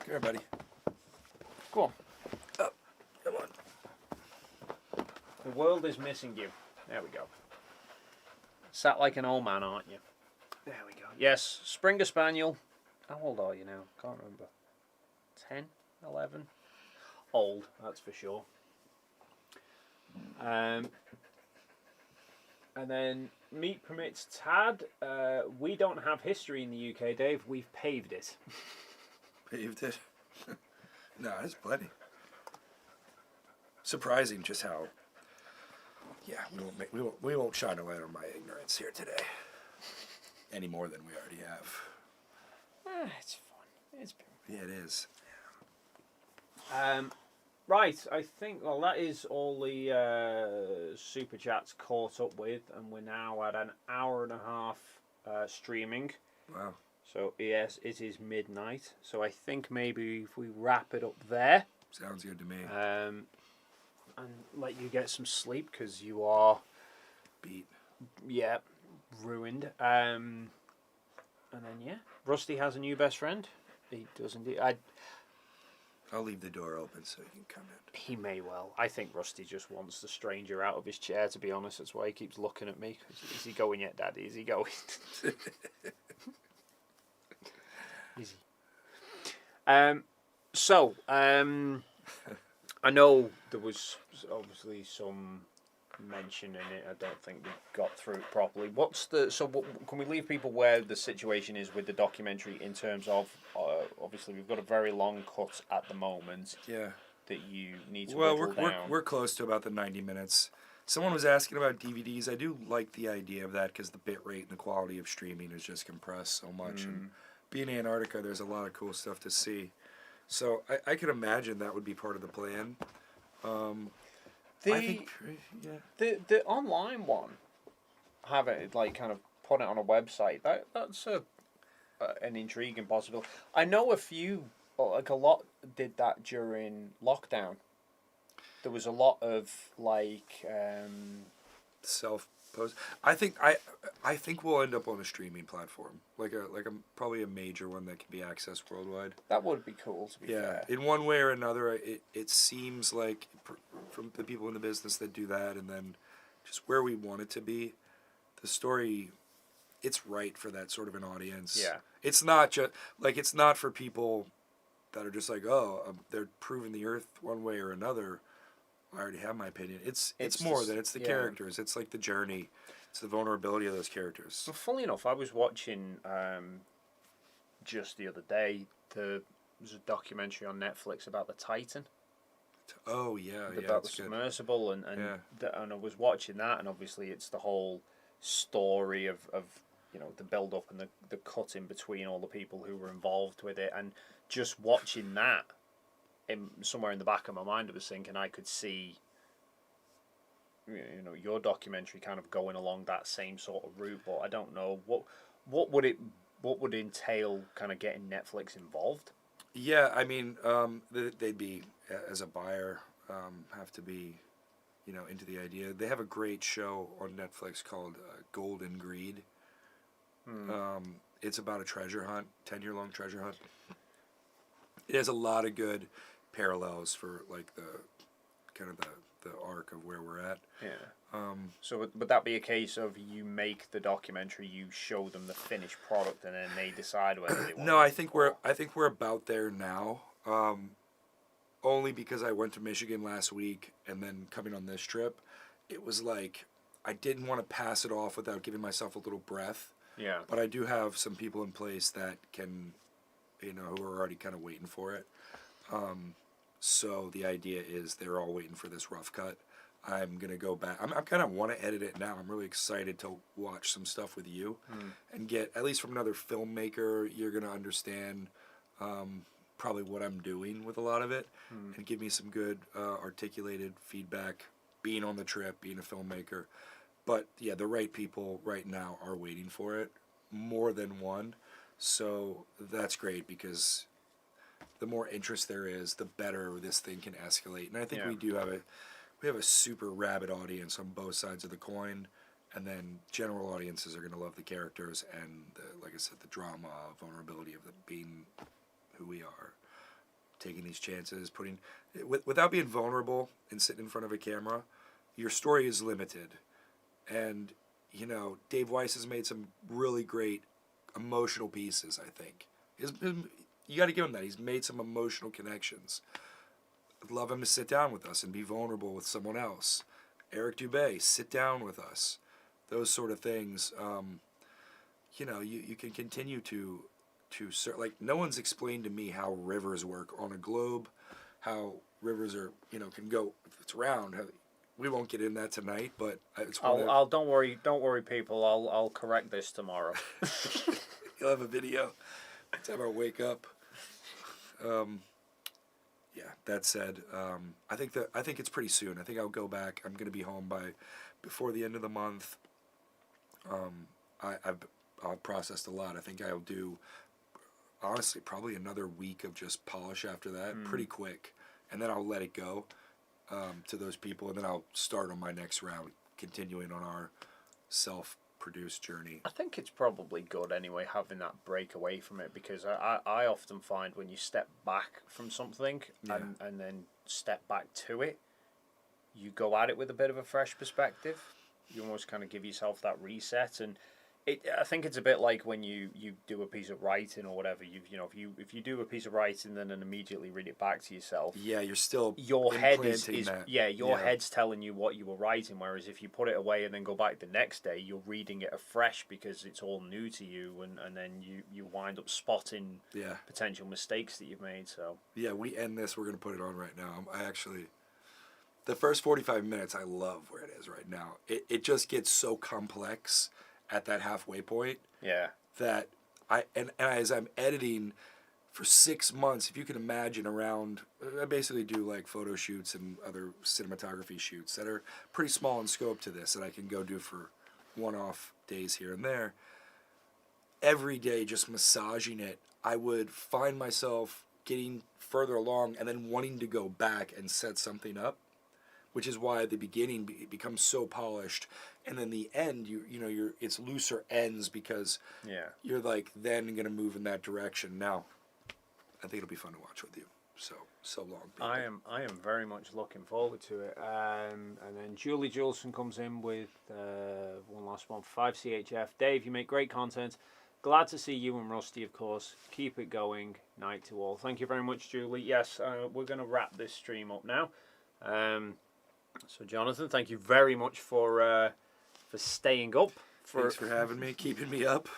here, buddy. Go on. Up. Come on. The world is missing you. There we go. Sat like an old man, aren't you? There we go. Yes, Springer Spaniel. How old are you now? Can't remember. 10? 11? Old, that's for sure. And then meat permits Tad. We don't have history in the UK, Dave. We've paved it. Paved it? No, there's plenty. Surprising just how. Yeah, we won't shine a light on my ignorance here today. any more than we already have. It's fun. It's been. Yeah, it is. Right, I think, well, that is all the super chats caught up with, and we're now at an hour and a half streaming. Wow. So, yes, it is midnight. So, I think maybe if we wrap it up there. Sounds good to me. And let you get some sleep, because you are. Beat. Yeah, ruined. And then, yeah, Rusty has a new best friend. He does indeed. I'll leave the door open so you can come in. He may well. I think Rusty just wants the stranger out of his chair, to be honest. That's why he keeps looking at me. Is he going yet, Daddy? Is he going? Is he? I know there was obviously some mention in it. I don't think we got through it properly. Can we leave people where the situation is with the documentary in terms of, obviously we've got a very long cut at the moment. Yeah. That you need to whittle down. We're close to about the 90 minutes. Someone was asking about DVDs. I do like the idea of that because the bit rate and the quality of streaming is just compressed so much. And being in Antarctica, there's a lot of cool stuff to see. So I could imagine that would be part of the plan. The online one, have it like kind of put it on a website. That's an intriguing possibility. I know a few, like a lot, did that during lockdown. There was a lot of like self-post. I think we'll end up on a streaming platform, like a probably a major one that can be accessed worldwide. That would be cool. To be fair. In one way or another, it seems like from the people in the business that do that, and then just where we want it to be, the story, it's right for that sort of an audience. Yeah. It's not just like it's not for people that are just like, they're proving the Earth one way or another. I already have my opinion. It's more than it's the characters. It's like the journey. It's the vulnerability of those characters. Well, funnily enough, I was watching just the other day. There's a documentary on Netflix about the Titan. Oh yeah, about the submersible, and I was watching that, and obviously it's the whole story of the build up and the cut in between all the people who were involved with it, and just watching that. Somewhere in the back of my mind, I was thinking I could see, your documentary kind of going along that same sort of route, but I don't know what would entail kind of getting Netflix involved. Yeah, I mean, they'd be as a buyer have to be, into the idea. They have a great show on Netflix called Golden Greed. It's about a treasure hunt, 10-year-long treasure hunt. It has a lot of good parallels for like the kind of the arc of where we're at. Yeah. So would that be a case of you make the documentary, you show them the finished product, and then they decide whether they want? No, I think we're about there now. Only because I went to Michigan last week, and then coming on this trip, it was like I didn't want to pass it off without giving myself a little breath. Yeah. But I do have some people in place that can, who are already kind of waiting for it. So the idea is they're all waiting for this rough cut. I'm going to go back. I'm kind of want to edit it now. I'm really excited to watch some stuff with you and get, at least from another filmmaker, you're going to understand probably what I'm doing with a lot of it and give me some good articulated feedback, being on the trip, being a filmmaker. But yeah, the right people right now are waiting for it, more than one. So that's great because the more interest there is, the better this thing can escalate. And I think we have a super rabid audience on both sides of the coin, and then general audiences are going to love the characters and like I said, the drama, vulnerability of being who we are, taking these chances, without being vulnerable and sitting in front of a camera. Your story is limited, and Dave Weiss has made some really great emotional pieces. I think you got to give him that. He's made some emotional connections. I'd love him to sit down with us and be vulnerable with someone else. Eric Dubé, sit down with us. Those sort of things. You can continue to like, no one's explained to me how rivers work on a globe, how rivers are, can go, if it's round, we won't get in that tonight, but it's one I'll don't worry, people. I'll correct this tomorrow. You'll have a video. Let's have our wake up. Yeah. That said, I think it's pretty soon. I think I'll go back. I'm gonna be home before the end of the month. I've processed a lot. I think I'll do, honestly, probably another week of just polish after that, pretty quick, and then I'll let it go to those people, and then I'll start on my next round, continuing on our self-produced journey. I think it's probably good anyway, having that break away from it, because I often find when you step back from something and then step back to it, you go at it with a bit of a fresh perspective. You almost kind of give yourself that reset, and I think it's a bit like when you do a piece of writing or whatever. If you do a piece of writing and then immediately read it back to yourself. Yeah, you're still your head is that. Your head's telling you what you were writing. Whereas if you put it away and then go back the next day, you're reading it afresh because it's all new to you, and then you wind up spotting potential mistakes that you've made. So yeah, we end this. We're gonna put it on right now. The first 45 minutes, I love where it is right now. It just gets so complex at that halfway point. Yeah. That as I'm editing for 6 months, if you can imagine, I basically do like photo shoots and other cinematography shoots that are pretty small in scope to this that I can go do for one-off days here and there. Every day, just massaging it, I would find myself getting further along and then wanting to go back and set something up, which is why at the beginning it becomes so polished, and then the end it's looser ends because you're like then gonna move in that direction. Now, I think it'll be fun to watch with you. So long. People. I am very much looking forward to it. And then Julie Julson comes in with one last one. 5CHF. Dave, you make great content. Glad to see you and Rusty, of course. Keep it going. Night to all. Thank you very much, Julie. Yes, we're going to wrap this stream up now. So, Jonathan, thank you very much for staying up. Thanks for having me, keeping me up,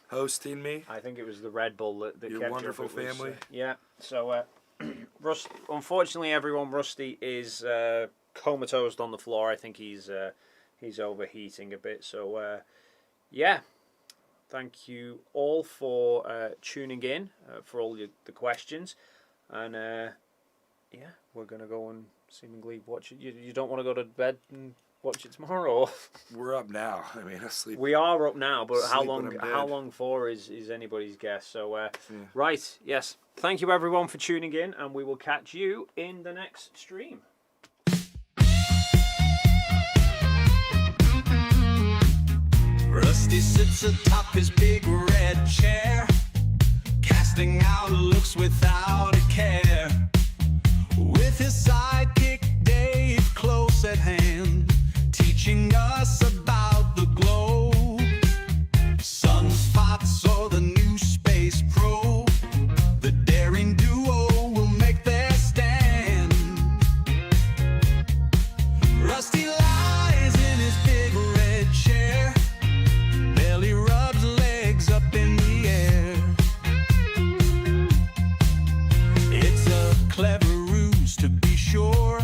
hosting me. I think it was the Red Bull that your kept wonderful you up. family. Yeah. So, unfortunately, everyone, Rusty is comatose on the floor. I think he's overheating a bit. So, yeah. Thank you all for tuning in, for all the questions, and yeah, we're gonna go and seemingly watch it. You don't want to go to bed and watch it tomorrow? Or? We're up now. I mean, I sleep. We are up now, but how long for is anybody's guess. So, right, yes. Thank you everyone for tuning in, and we will catch you in the next stream. Rusty sits atop his big red chair, casting out looks without a care. With his sidekick Dave close at hand, teaching us about the globe. Sunspots or the new space probe, the daring duo will make their stand. Rusty lies in his big red chair, belly rubs legs up in the air. It's a clever ruse to be sure.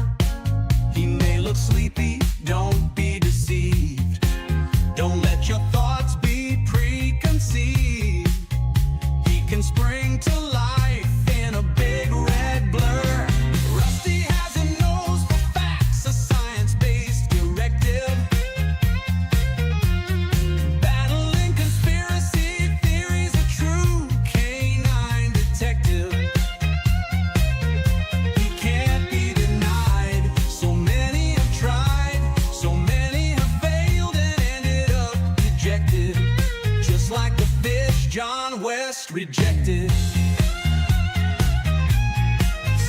He may look sleepy, don't be deceived. Don't let your thoughts be preconceived. He can spring to life in a big red blur. Rusty has a nose for facts, a science-based directive. Battling conspiracy theories, a true canine detective. He can't be denied. So many have tried, so many have failed and ended up dejected, just like the fish John West rejected.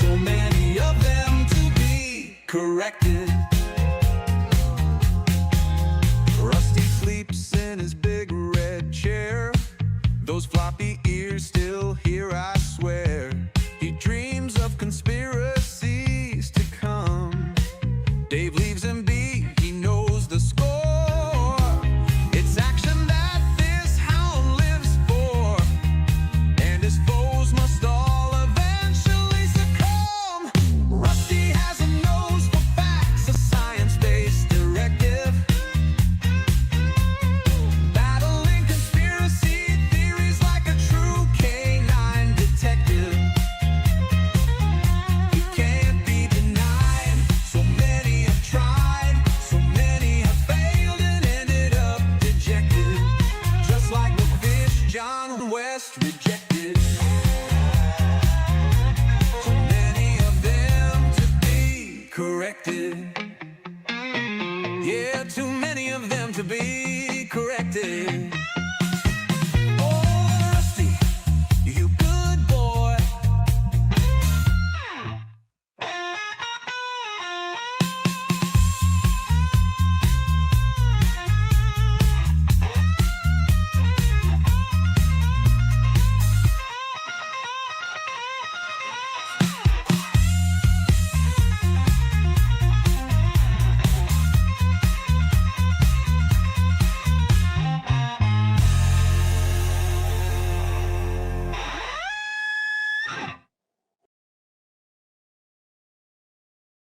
So many of them to be corrected. Rusty sleeps in his big red chair, those floppy ears still hear, I swear. He dreams of conspiracies to come. Dave leaves him be, he knows the score. It's action that this hound lives for, and his foes must all eventually succumb. Rusty has a nose for facts, a science corrected.